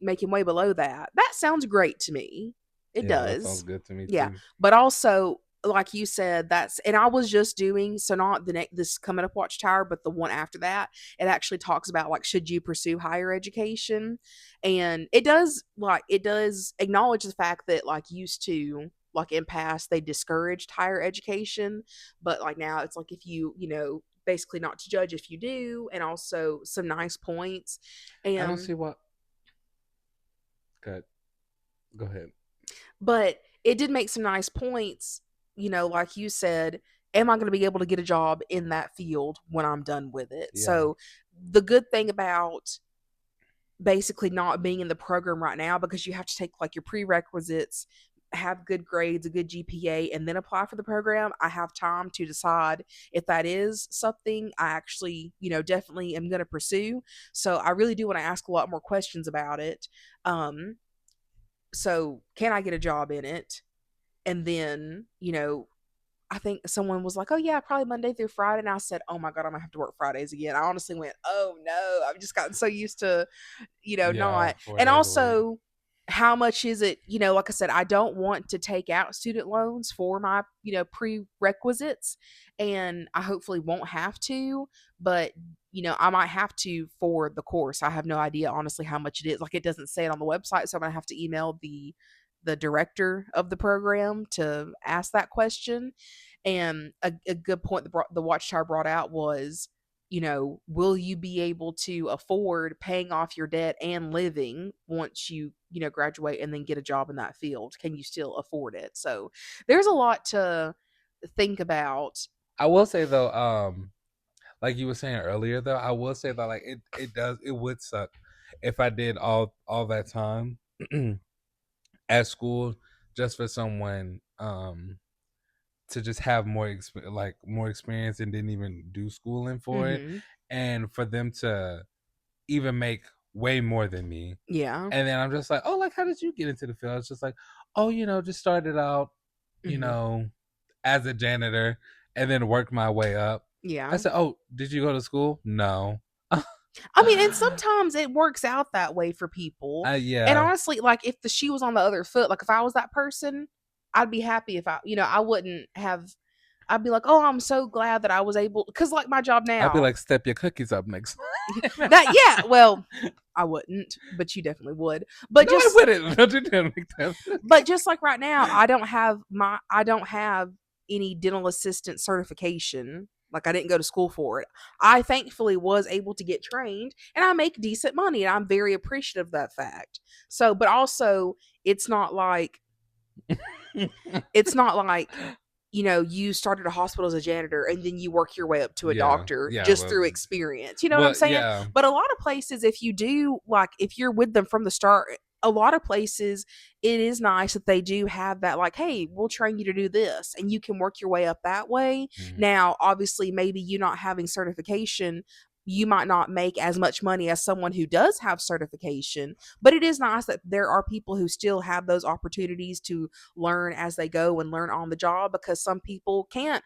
making way below that, that sounds great to me. It Yeah, that sounds does. good to me Yeah. too. But also, like you said, that's and I was just doing so not the next this coming up Watchtower, but the one after that. It actually talks about like should you pursue higher education, and it does acknowledge the fact that like used to like in past they discouraged higher education, but like now it's like if you know basically not to judge if you do, and also some nice points. I don't And see what. Good. Go ahead. but it did make some nice points, you know, like you said, am I going to be able to get a job in that field when I'm done with it? Yeah. So the good thing about basically not being in the program right now, because you have to take like your prerequisites, have good grades, a good GPA, and then apply for the program, I have time to decide if that is something I actually, you know, definitely am going to pursue. So I really do want to ask a lot more questions about it. Um, so can I get a job in it? And then, you know, I think someone was like, "Oh yeah, probably Monday through Friday," and I said, "Oh my god, I'm gonna have to work Fridays again." I honestly went, "Oh no, I've just gotten so used to, you know, Yeah, not." 4 And days a week. also, how much is it? You know, like I said, I don't want to take out student loans for my, you know, prerequisites, and I hopefully won't have to. But you know, I might have to for the course. I have no idea honestly how much it is. Like it doesn't say it on the website, so I'm gonna have to email the director of the program to ask that question. And a good point the Watchtower brought out was, you know, will you be able to afford paying off your debt and living once you know, graduate and then get a job in that field? Can you still afford it? So there's a lot to think about. I will say though, like you were saying earlier though, I will say that like it would suck if I did all that time at school just for someone to just have more experience and didn't even do schooling for it, Mhm. and for them to even make way more than me. Yeah. And then I'm just like, oh, like how did you get into the field? It's just like, oh, just started out, you Mhm. know, as a janitor and then worked my way up. I Yeah. said, oh, did you go to school? No. I mean, and sometimes it works out that way for people. And Yeah. honestly, like if the shoe was on the other foot, like if I was that person, I'd be happy if I, you know, I wouldn't have. I'd be like, oh, I'm so glad that I was able, because like my job I'd be now, like, step your cookies up next. that yeah, well, I wouldn't, but you definitely would. No, I wouldn't. Don't you dare make that. But just like right now, I don't have any dental assistant certification. Like I didn't go to school for it. I thankfully was able to get trained and I make decent money and I'm very appreciative of that fact. So, but also it's not like it's not like you started a hospital as a janitor and then you work your way up to a Yeah, doctor yeah. just Well, through experience. You know what I'm well, saying? yeah. But a lot of places, if you do, like, if you're with them from the start, a lot of places, it is nice that they do have that, like, hey, we'll train you to do this and you can work your way up that way. Mm. Now, obviously, maybe you not having certification, you might not make as much money as someone who does have certification, but it is nice that there are people who still have those opportunities to learn as they go and learn on the job, because some people can't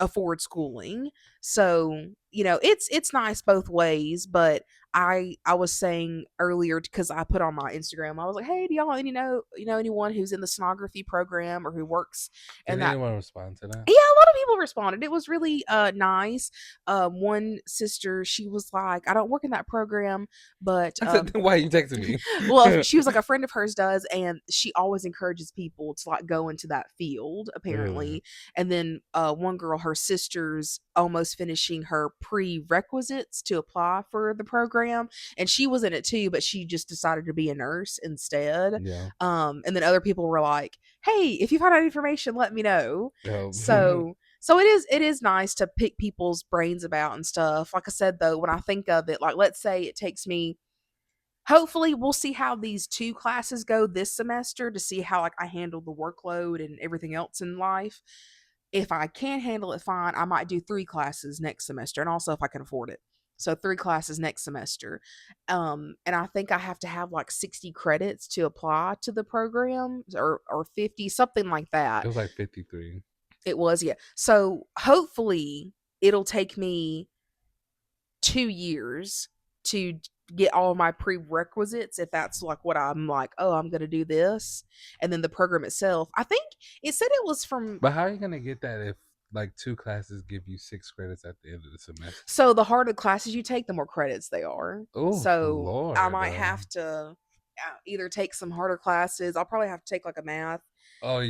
afford schooling. So it's nice both ways. But I was saying earlier, because I put on my Instagram, I was like, hey, do y'all know anyone who's in the sonography program or who works in Did that? anyone respond to that? Yeah, a lot of people responded. It was really nice. One sister, she was like, I don't work in that program, but I said, "Why are you texting me?" well, she was like, a friend of hers does, and she always encourages people to like go into that field, Mm. apparently. And then one girl, her sister's almost finishing her prerequisites to apply for the program, and she was in it too, but she just decided to be a nurse instead. Yeah. And then other people were like, hey, if you find out information, let me know. Oh. So it is nice to pick people's brains about and stuff. Like I said, though, when I think of it, like, let's say it takes me, hopefully we'll see how these 2 classes go this semester to see how, like, I handle the workload and everything else in life. If I can't handle it, fine, I might do 3 classes next semester, and also if I can afford it. So 3 classes next semester. And I think I have to have like 60 credits to apply to the program, or 50, something like It that. was like 53. It was, yeah. So hopefully it'll take me 2 years to get all my prerequisites, if that's like what I'm like, oh, I'm going to do this. And then the program itself, I think it said it was from, But how are you gonna get that if like 2 classes give you 6 credits at the end of the semester? so the harder classes you take, the more credits they are. Oh So I Lord. might have to either take some harder classes. I'll probably have to take like a math. Oh,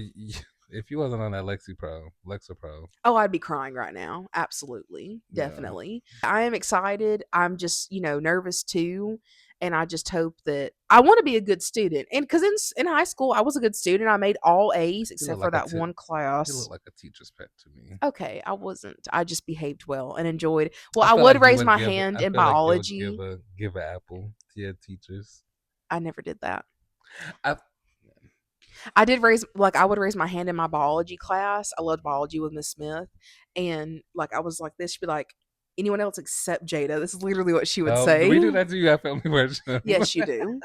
if you wasn't on that Lexapro. Oh, I'd be crying right now. Absolutely. Yeah. Definitely. I am excited. I'm just, nervous too. And I just hope that I want to be a good student. And because in high school, I was a good student. I made all A's You look except for like a that one you look class. like a teacher's pet to me. Okay, I wasn't. I just behaved well and enjoyed. Well, I I feel would like you raise would my give. hand I in feel like you would biology. give an apple to your teachers. I never did that. I, I did raise, like, I would raise my hand in my biology class. I loved biology with Miss Smith. And like I was like this, she'd be like, anyone else except Jada. This is literally what she would do we say. do that to you at family worship? Yes, you do.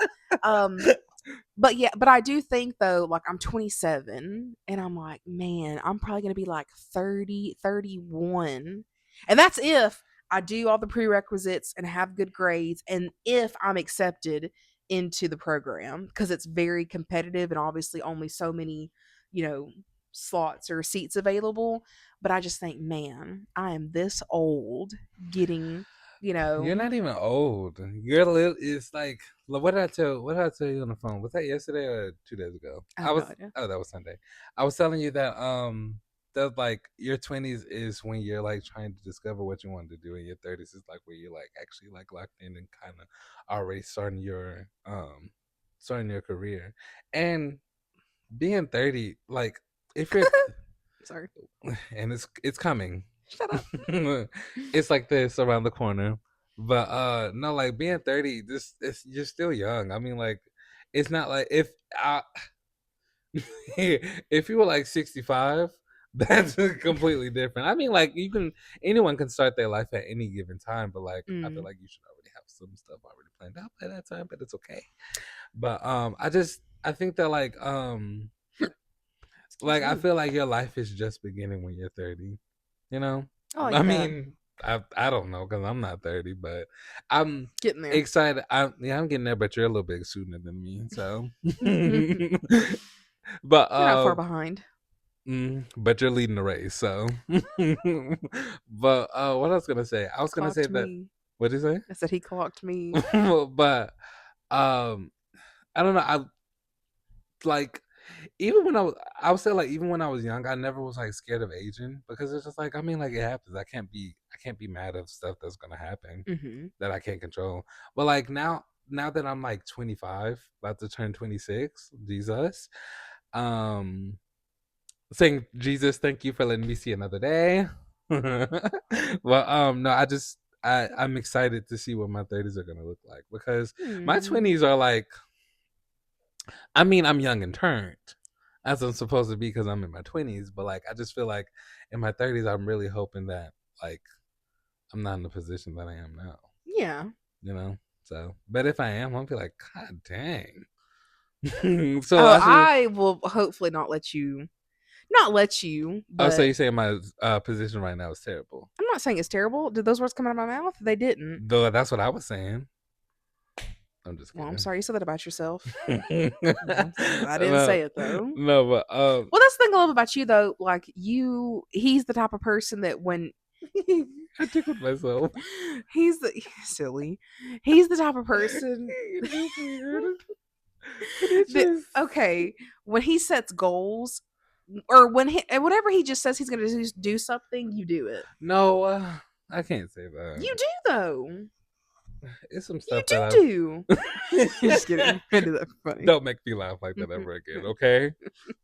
But yeah, but I do think though, like, I'm 27 and I'm like, man, I'm probably gonna be like 30, 31. And that's if I do all the prerequisites and have good grades, and if I'm accepted into the program, because it's very competitive and obviously only so many, you know, slots or seats available. But I just think, man, I am this old getting, you You're know, not even old. You're little. It's like what did I tell? What did I tell you on the phone? Was that yesterday or 2 days ago? I I have no was. idea. Oh, that was Sunday. I was telling you that that like your 20s is when you're like trying to discover what you want to do, and your 30s is like where you're like actually like locked in and kind of already starting your career. And being 30, like if you're Sorry. and it's coming. Shut up. It's like this around the corner. But no, like being 30, you're still young. I mean, like it's not like if you were like 65, that's completely different. I mean, like anyone can start their life at any given time, but like I feel Mm. like you should already have some stuff already planned out by that time, but it's okay. But I think that Excuse I me. feel like your life is just beginning when you're 30. You know, I like I that. mean, I don't know because I'm not 30, but I'm Getting there. excited. I'm getting there, but you're a little bit sooner than me, so. You're But not far behind. but you're leading the race, so. But what I was gonna say, I was gonna say Clocked that. me. What did you I said he clocked me. say? But um, I don't know. I like even when I would say like even when I was young, I never was like scared of aging because it's just like I mean like it happens. I can't be mad at stuff that's gonna happen Hmm. that I can't control. But like now that I'm like 25, about to turn 26, Jesus, um, saying, Jesus, thank you for letting me see another day. Well, no, I'm excited to see what my 30s are gonna look like because my Hmm. 20s are like, I mean, I'm young and turned, as I'm supposed to be because I'm in my 20s, but like, I just feel like in my 30s, I'm really hoping that like I'm not in the position that I am now, Yeah. you know. So, but if I am, I'll be like, God dang. So Oh, I should. I will hopefully not let you, Oh, so but you saying my position right now is terrible? I'm not saying it's terrible. Did those words come out of my mouth? They didn't. Though that's what I was saying. I'm just Well, I'm kidding. sorry you said that about yourself. Well, I didn't No, say it though. no, but Well, that's the thing I love about you though. Like he's the type of person that when I tickled myself. he's the silly, he's the type of person It's just weird. And it's that just okay when he sets goals or when whatever he just says he's going to do something, you do it. no. I can't say that. You do though. It's some You stuff do that I've. do. Just kidding. I did that for funny. Don't make me laugh like that ever again, okay?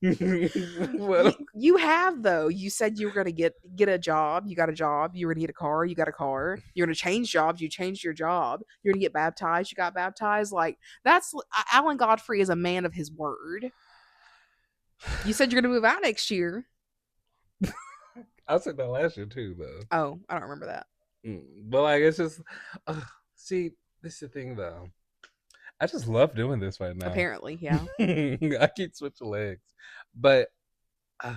you, Well, you have though. You said you were gonna get a job. You got a job. You were gonna get a car. You got a car. You're gonna change jobs. You changed your job. You're gonna get baptized. You got baptized. Like that's Alan Godfrey is a man of his word. You said you're gonna move out next year. I said that last year too, though. Oh, I don't remember that. But like, it's just, see, this is the thing though. I just love doing this right now. Apparently, yeah. I keep switching legs, but uh,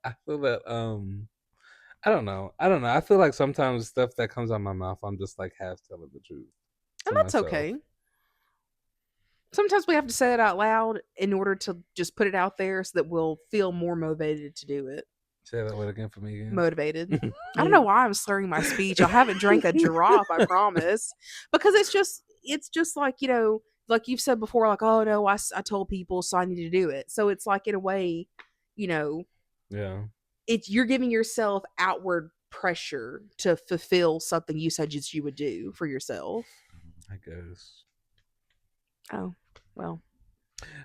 I feel that I don't know. I don't know. I feel like sometimes stuff that comes out my mouth, I'm just like half telling the truth And to that's myself. okay. Sometimes we have to say it out loud in order to just put it out there so that we'll feel more motivated to do it. Say that word again for me Motivated. again. I don't know why I'm slurring my speech. I haven't drank a drop, I promise. Because it's just like, like you've said before, like, oh no, I told people, so I need to do it. So it's like in a way, you know, Yeah, it's you're giving yourself outward pressure to fulfill something you said you would do for yourself. I guess. Oh, well.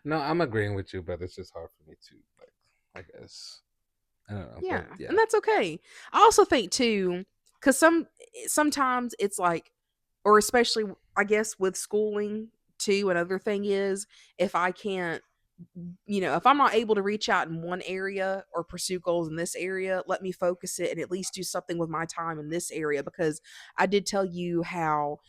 No, I'm agreeing with you, but it's just hard for me to like. I guess I don't know, Yeah, but yeah. and that's okay. I also think too, because sometimes it's like, or especially I guess with schooling too. Another thing is if I can't, if I'm not able to reach out in one area or pursue goals in this area, let me focus it and at least do something with my time in this area. Because I did tell you how,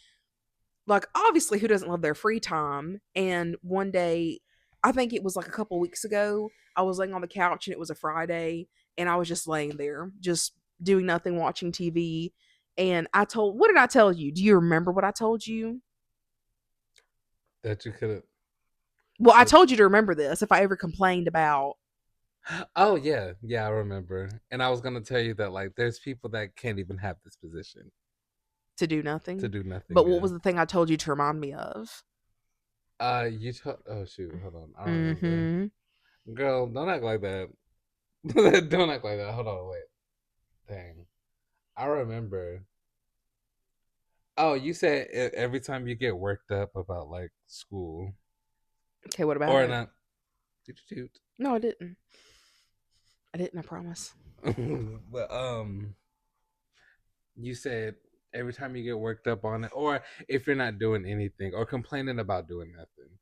like, obviously, who doesn't love their free time? And one day, I think it was like a couple weeks ago, I was laying on the couch and it was a Friday, and I was just laying there, just doing nothing, watching TV. And what did I tell you? Do you remember what I told you? That you could Well, I have. told you to remember this if I ever complained about Oh yeah, yeah, I remember. And I was gonna tell you that like there's people that can't even have this position to do to nothing. do nothing. But what Yeah. was the thing I told you to remind me of? You told. Oh shoot, hold on. I remember. Mm-hmm. Girl, don't act like that. Don't act like that. Hold on, wait. Dang, I remember. Oh, you said every time you get worked up about like school Okay, what about or it? not. Did you No, I didn't. I didn't, I promise. toot? But you said every time you get worked up on it, or if you're not doing anything, or complaining about doing nothing,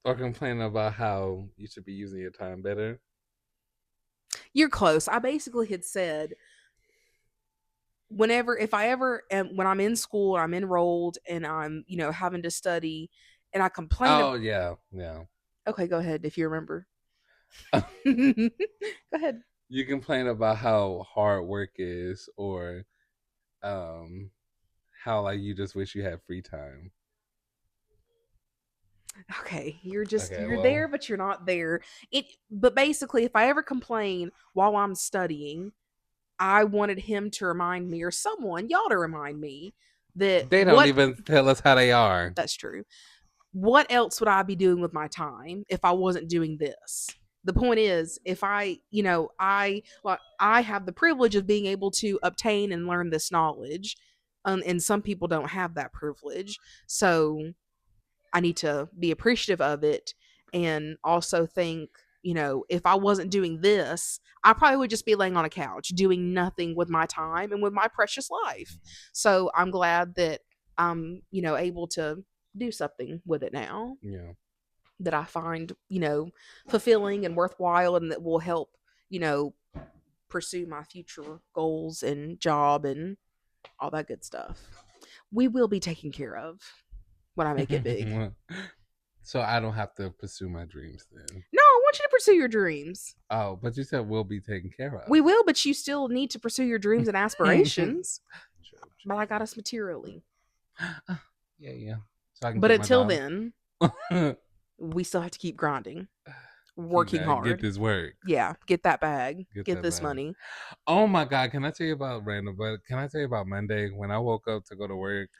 or complaining about how you should be using your time better. You're close. I basically had said if I ever am when I'm in school, I'm enrolled and I'm, having to study and I complain Oh yeah, yeah. okay, go ahead if you remember. Go ahead. You complain about how hard work is, or um, how like you just wish you had free time. Okay, Okay, you're well, there but you're not there. But basically if I ever complain while I'm studying, I wanted him to remind me or someone, y'all to remind me that they don't even tell us how they are. that's true. What else would I be doing with my time if I wasn't doing this? The point is, if I have the privilege of being able to obtain and learn this knowledge, and some people don't have that privilege. So I need to be appreciative of it, and also think. if I wasn't doing this, I probably would just be laying on a couch doing nothing with my time and with my precious life. So I'm glad that I'm, able to do something with it now Yeah. that I find, fulfilling and worthwhile and that will help, you know, pursue my future goals and job and all that good stuff. We will be taken care of when I make it big. So I don't have to pursue my dreams then. No, I want you to pursue your dreams. Oh, but you said we'll be taken care of. We will, but you still need to pursue your dreams and aspirations. True, But I got us materially. Yeah. So I can But get my until dog. then, we still have to keep grinding, working hard. Get this work. Yeah, get that bag, get that this bag. money. Oh my God! Can I tell you about random? But can I tell you about Monday when I woke up to go to work?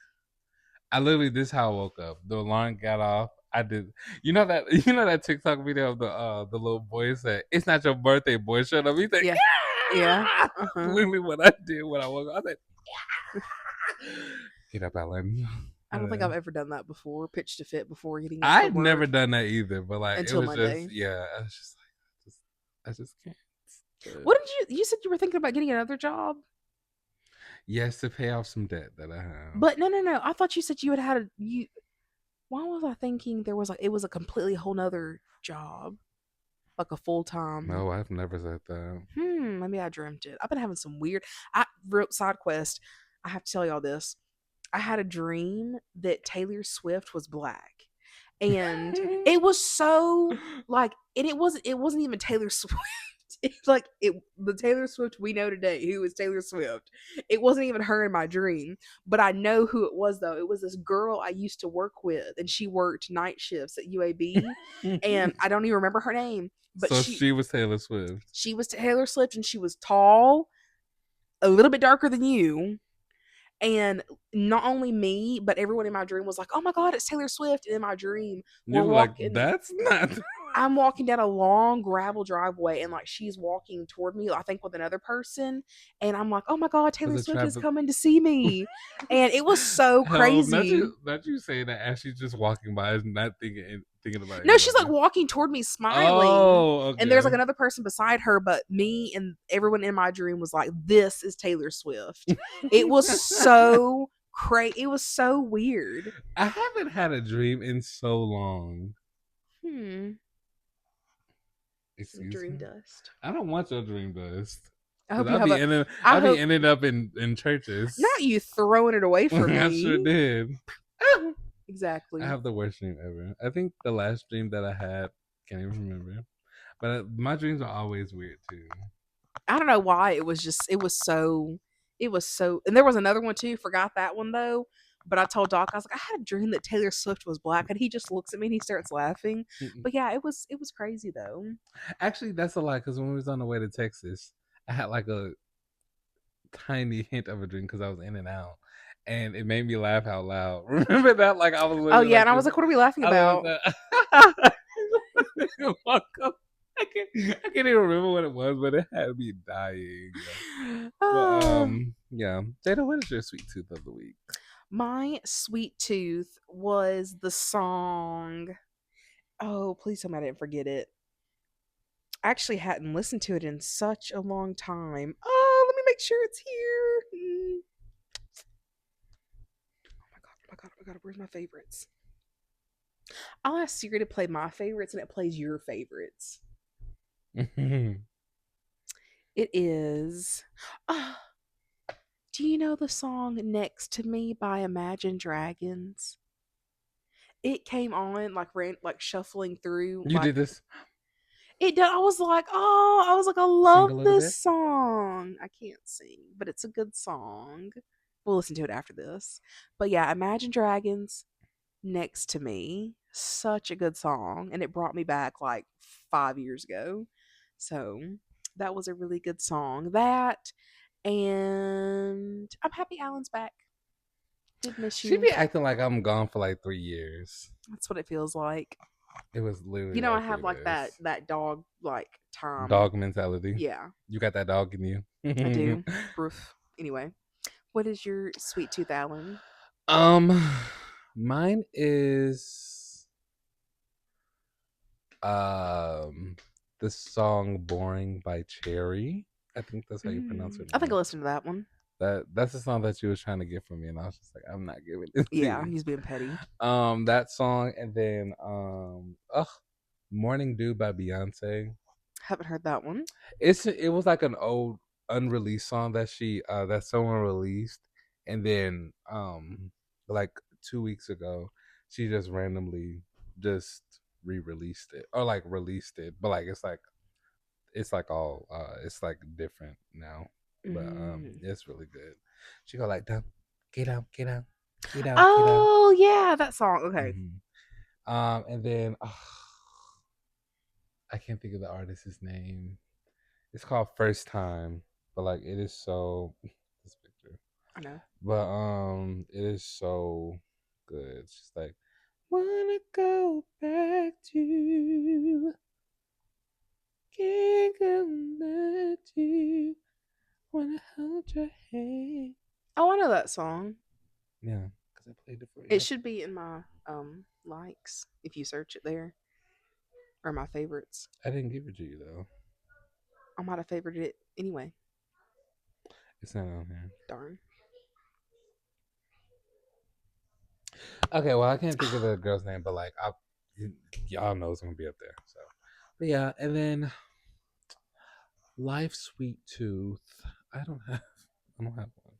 I literally this is how I woke up. The alarm got off. I did. That TikTok video of the little boy said, "It's not your birthday, boy. Shut up." He said, Yeah. "Yeah." Uh-huh. Literally what I did when I woke up. I said, "Yeah." Get up, Ellen. I don't think I've ever done that before. Pitched a fit before getting up I'd for work never done that either, but like until it was Monday. just yeah. I was just like, I just can't. What did you said you were thinking about getting another job? Yes, to pay off some debt that I have. But no. I thought you said you had a you. Why was I thinking there was it was a completely whole nother job, like a full time? No, I've never said that. Maybe I dreamt it. I've been having some weird. Side quest. I have to tell y'all this. I had a dream that Taylor Swift was black, and it was so like, and it wasn't even Taylor Swift. It's like the Taylor Swift we know today, who is Taylor Swift. It wasn't even her in my dream, but I know who it was though. It was this girl I used to work with, and she worked night shifts at UAB, and I don't even remember her name. But so she was Taylor Swift. She was Taylor Swift, and she was tall, a little bit darker than you. And not only me, but everyone in my dream was like, "Oh my God, it's Taylor Swift!" And in my dream, we're walking. Like, that's not. I'm walking down a long gravel driveway, and like she's walking toward me, I think with another person, and I'm like, "Oh my God, Taylor Swift is coming to see me!" And it was so crazy. Not you saying that as she's just walking by, is not thinking about. No, she's like walking toward me, smiling. Oh, okay. And there's like another person beside her, but me and everyone in my dream was like, "This is Taylor Swift." It was so crazy. It was so weird. I haven't had a dream in so long. Dream dust. I don't want your dream dust. I hope I'll be ending up in churches. Not you throwing it away from me. I sure did. Exactly. I have the worst dream ever. I think the last dream that I had, can't even remember. But my dreams are always weird too. I don't know why. It was so, and there was another one too. Forgot that one though. But I told Doc, I was like, I had a dream that Taylor Swift was black, and he just looks at me and he starts laughing. But yeah, it was crazy though. Actually, that's a lie, because when we was on the way to Texas, I had like a tiny hint of a dream because I was in and out, and it made me laugh out loud. Remember that? Like I was. Oh yeah, and I was like, "What are we laughing about?" I can't even remember what it was, but it had me dying. But, yeah. Jada, what is your sweet tooth of the week? My sweet tooth was the song. Oh, please tell me I didn't forget it. I actually hadn't listened to it in such a long time. Oh, let me make sure it's here. Oh my god, where's my favorites? I'll ask Siri to play my favorites, and it plays your favorites. It is. Do you know the song "Next to Me" by Imagine Dragons? It came on like shuffling through. You did this. It did. I was like, I love this song. I can't sing, but it's a good song. We'll listen to it after this. But yeah, Imagine Dragons, "Next to Me," such a good song, and it brought me back like 5 years ago. So that was a really good song. That, and I'm happy Alan's back. Did miss you. She be acting like I'm gone for like 3 years. That's what it feels like. It was literally. I have like that dog like time. Dog mentality. Yeah. You got that dog in you. I do. Proof. Anyway, what is your sweet tooth, Alan? Mine is the song "Boring" by Cherry. I think that's how you pronounce her I think I name. listened to that one. That's the song that she was trying to get from me, and I was just like, I'm not giving it to Yeah, you. he's being petty. That song, and then "Morning Dew" by Beyonce. Haven't heard that one. It was like an old unreleased song that that someone released, and then like 2 weeks ago, she just randomly just re-released it or like released it, but like it's like all it's like different now, but Mm. it's really good. She go like, down, get out, get out, get out, get out. Oh yeah, that song. Okay. And then I can't think of the artist's name. It's called First Time, but like it is so this picture. I know. But it is so good. It's just like wanna go back to can't come back to wanna hold your hand. Oh, I know that song. Yeah, because I played it for It you. should be in my likes if you search it there, or my favorites. I didn't give it to you though. I might have favorited it anyway. It's not on here. Darn. Okay, well I can't think of the girl's name, but like y'all know it's gonna be up there. So, but yeah, and then Life Sweet Tooth. I don't have. I don't have one.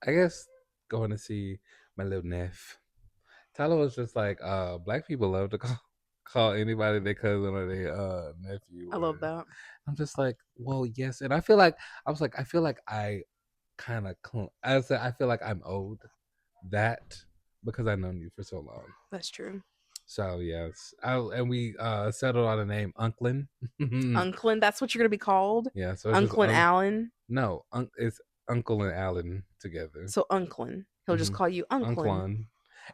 I guess going to see my little nephew. Tyler was just like, black people love to call anybody their cousin or their nephew. I love that. I'm just like, well, yes, and I feel like I feel like I kind of I said I feel like I'm owed that because I've known you for so long. That's true. So yes, and we settled on the name Unklin. Unklin, that's what you're gonna be called. Yeah, so it's just Unklin Allen. no, it's Uncle and Alan together. So Unklin. He'll just call you Unklin. Unklin.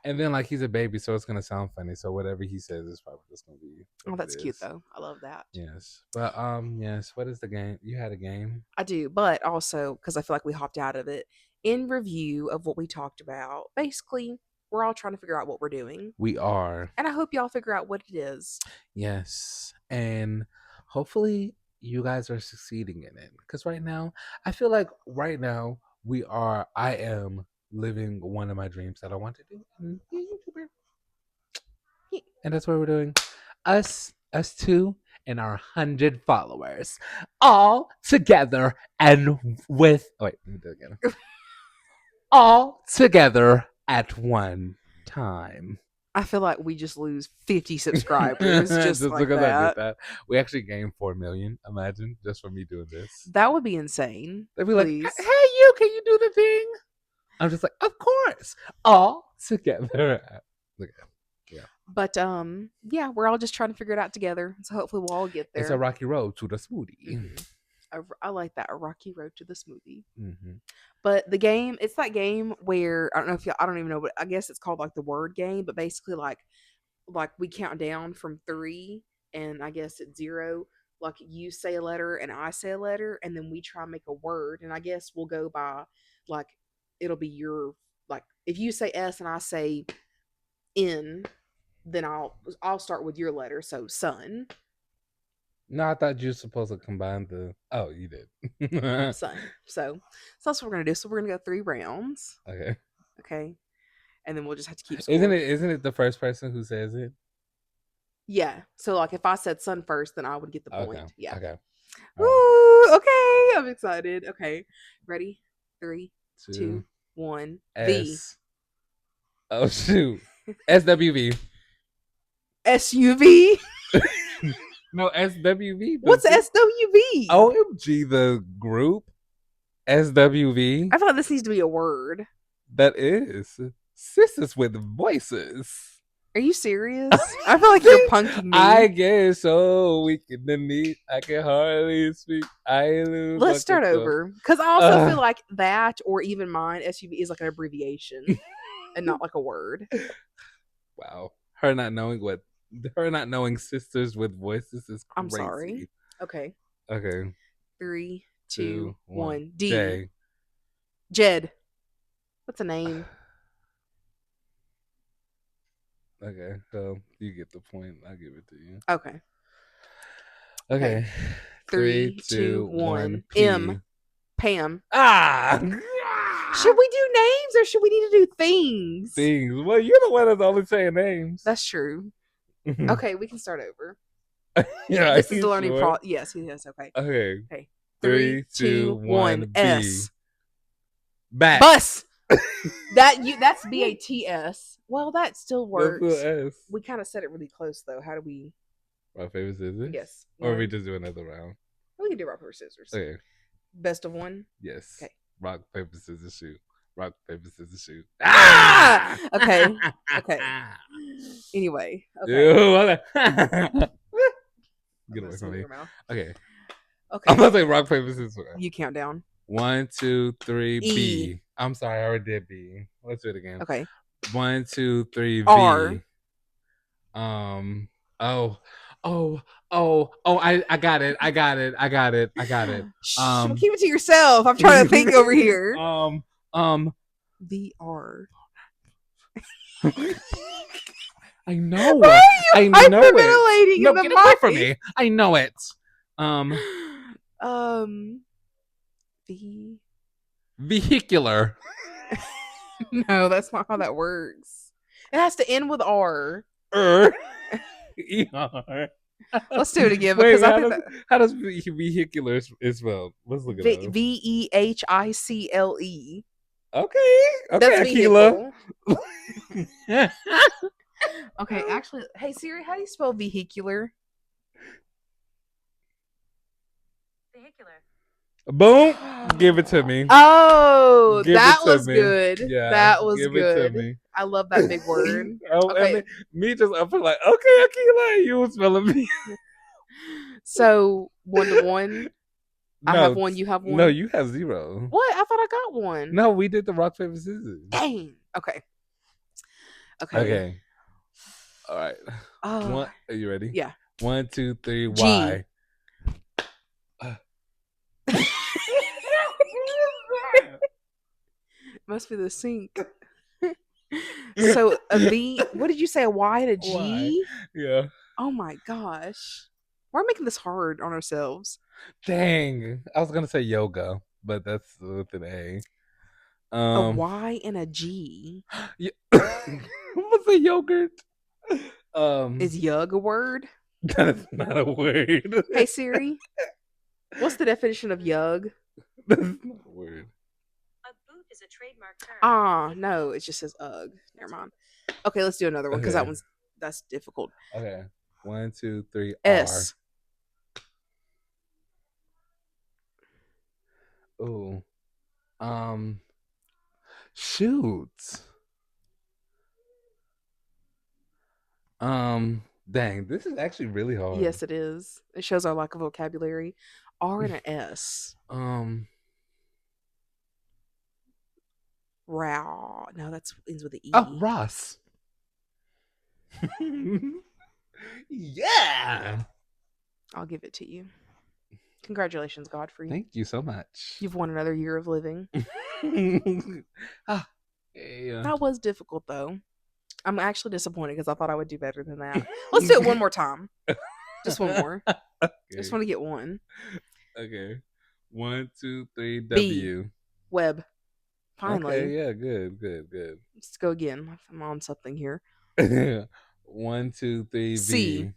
And then like he's a baby, so it's gonna sound funny. So whatever he says is probably just gonna be. Oh, that's cute though. I love that. Yes, but yes. What is the game? You had a game. I do, but also because I feel like we hopped out of it. In review of what we talked about, basically, we're all trying to figure out what we're doing. We are. And I hope y'all figure out what it is. Yes, and hopefully you guys are succeeding in it. Because right now, I feel like right now we are. I am living one of my dreams that I want to do and be a YouTuber. And that's what we're doing. Us two, and our 100 followers, all together and with. Oh, wait, let me do it again. All together at one time. I feel like we just lose 50 subscribers just like because I that. did that. We actually gained 4 million. Imagine just for me doing this. That would be insane. They'd be like, Please. "Hey, you, can you do the thing?" I'm just like, "Of course, all together." Look at yeah. But yeah, we're all just trying to figure it out together. So hopefully we'll all get there. It's a rocky road to the smoothie. Mm-hmm. I like that, a rocky road to the smoothie. Mm-hmm. But the game, it's that game where I don't know if I don't even know, but I guess it's called like the word game. But basically, like we count down from 3, and I guess at 0, like you say a letter and I say a letter, and then we try and make a word. And I guess we'll go by like it'll be your like if you say S and I say N, then I'll start with your letter. So sun. No, I thought you were supposed to combine the. Oh, you did. Sun. So that's what we're gonna do. So we're gonna go 3 rounds. Okay. Okay. And then we'll just have to keep scoring. Isn't it the first person who says it? Yeah. So like if I said sun first, then I would get the point. Okay. Yeah. Okay. Woo! Okay. I'm excited. Okay. Ready? 3, 2, 1. V. Oh shoot. SWV. SUV. No, SWV. What's SWV? OMG, the group. SWV. I feel like this needs to be a word. That is. Sisters with voices. Are you serious? I feel like you're punking me. I get so weak in the knee. I can hardly speak. I lose. Let's start over. Because I also feel like that, or even mine, SUV is like an abbreviation and not like a word. Wow. Her not knowing sisters with voices is crazy. I'm sorry. Okay. 3, 2, 1. D. J. Jed. What's a name? Okay, so you get the point. I'll give it to you. Okay. Okay. 3, 2, 1. P. M. Pam. Ah! Should we do names or should we need to do things? Things. Well, you're the one that's only saying names. That's true. Okay, we can start over. Yeah, This is the learning sure? process. Yes, he is. Okay. Okay. Okay. 3, 2, 1. B. S. Bat. Bus. That's BATS. Well, that still works. That's the S. We kind of said it really close though. How do we? Rock, paper, scissors? Yes. Or we just do another round? We can do rock, paper, scissors. Okay. Best of one? Yes. Okay. Rock, paper, scissors, shoot. Rock, paper, scissors, shoot. Ah! Okay. Okay. Anyway. Okay. Ew, get away from me. Okay. Okay. I'm gonna say rock, paper, scissors. You count down. 1, 2, 3, E. B. I'm sorry, I already did B. Let's do it again. Okay. 1, 2, 3, V. R. I got it. I got it. Keep it to yourself. I'm trying to think over here. VR. I know. Why are you hyperventilating in No, the get away from mic? me. I know it. Vehicular. No, that's not how that works. It has to end with R. ER. Let's do it again Wait, because I think how does vehicular is spelled? Let's look it up. VEHICLE. Okay. That's Aquila. Okay, actually, hey Siri, how do you spell vehicular? Vehicular. Boom. Give it to me. Oh, Give that it to was me. good. Yeah, that was give good. it to me. I love that big word. Okay. And me just up for like, okay, Aquila, you was spelling me. So 1 to 1. I have 1. You have 1. No, you have 0. What? I thought I got 1. No, we did the rock paper scissors. Dang. Okay. Okay. All right. Oh. Are you ready? Yeah. 1, 2, 3. G. Y. Must be the sink. So a V. What did you say? A Y and a G? Y. Yeah. Oh my gosh. We're making this hard on ourselves. Dang. I was gonna say yoga, but that's with an A. A Y and a G. What's a yogurt? Is yug a word? That's not a word. Hey Siri. What's the definition of yug? That's not a word. A boot is a trademark term. No, it just says ugh. Never mind. Okay, let's do another one because that's difficult. Okay. 1, 2, 3. S. R. Ooh. Shoot. Dang, this is actually really hard. Yes, it is. It shows our lack of vocabulary. R and an S. Row. No, that's ends with an E. Oh, Ross. Yeah. I'll give it to you. Congratulations, Godfrey. Thank you so much. You've won another year of living. Yeah. That was difficult, though. I'm actually disappointed because I thought I would do better than that. Let's do it one more time. Just one more. Okay. Just want to get one. Okay. 1, 2, 3. B. W. Web. Finally. Okay, yeah, good. Let's go again. I'm on something here. 1, 2, 3. V. C.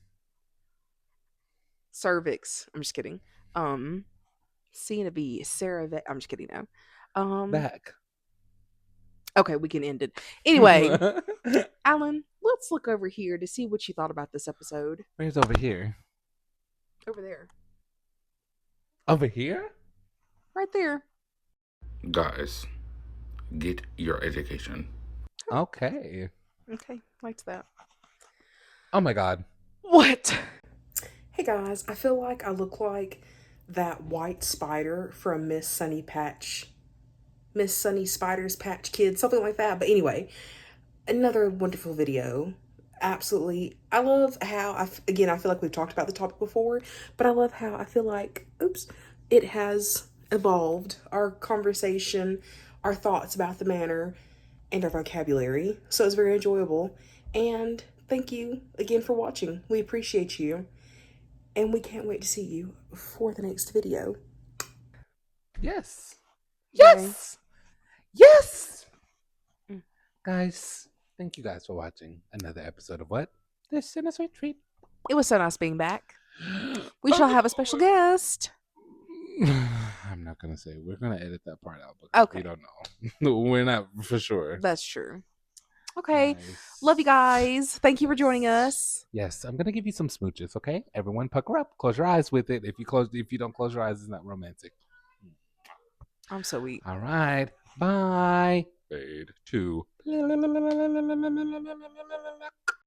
Cervix. I'm just kidding. C and a V. Sarah. I'm just kidding now. Back. Okay, we can end it. Anyway, Alan, let's look over here to see what you thought about this episode. Where's over here? Over there. Over here? Right there. Guys, get your education. Okay. Okay, liked that. Oh my God. What? Hey guys, I feel like I look like that white spider from Miss Sunny Spider's Patch Kids, something like that. But anyway, another wonderful video. Absolutely. I love how, I feel like we've talked about the topic before, but I love how I feel like, it has evolved. Our conversation, our thoughts about the manor, and our vocabulary. So it's very enjoyable. And thank you again for watching. We appreciate you. And we can't wait to see you for the next video. Yes. Okay. Yes. Yes. Mm. Guys, thank you guys for watching another episode of What? This Sinister Treat. It was so nice being back. We shall have a special guest. I'm not gonna say. We're gonna edit that part out because Okay. we don't know. We're not for sure. That's true. Okay. Nice. Love you guys. Thank you for joining us. Yes, I'm gonna give you some smooches. Okay, everyone, pucker up. Close your eyes with it. If you don't close your eyes, it's not romantic. I'm so weak. All right. Bye. Fade to.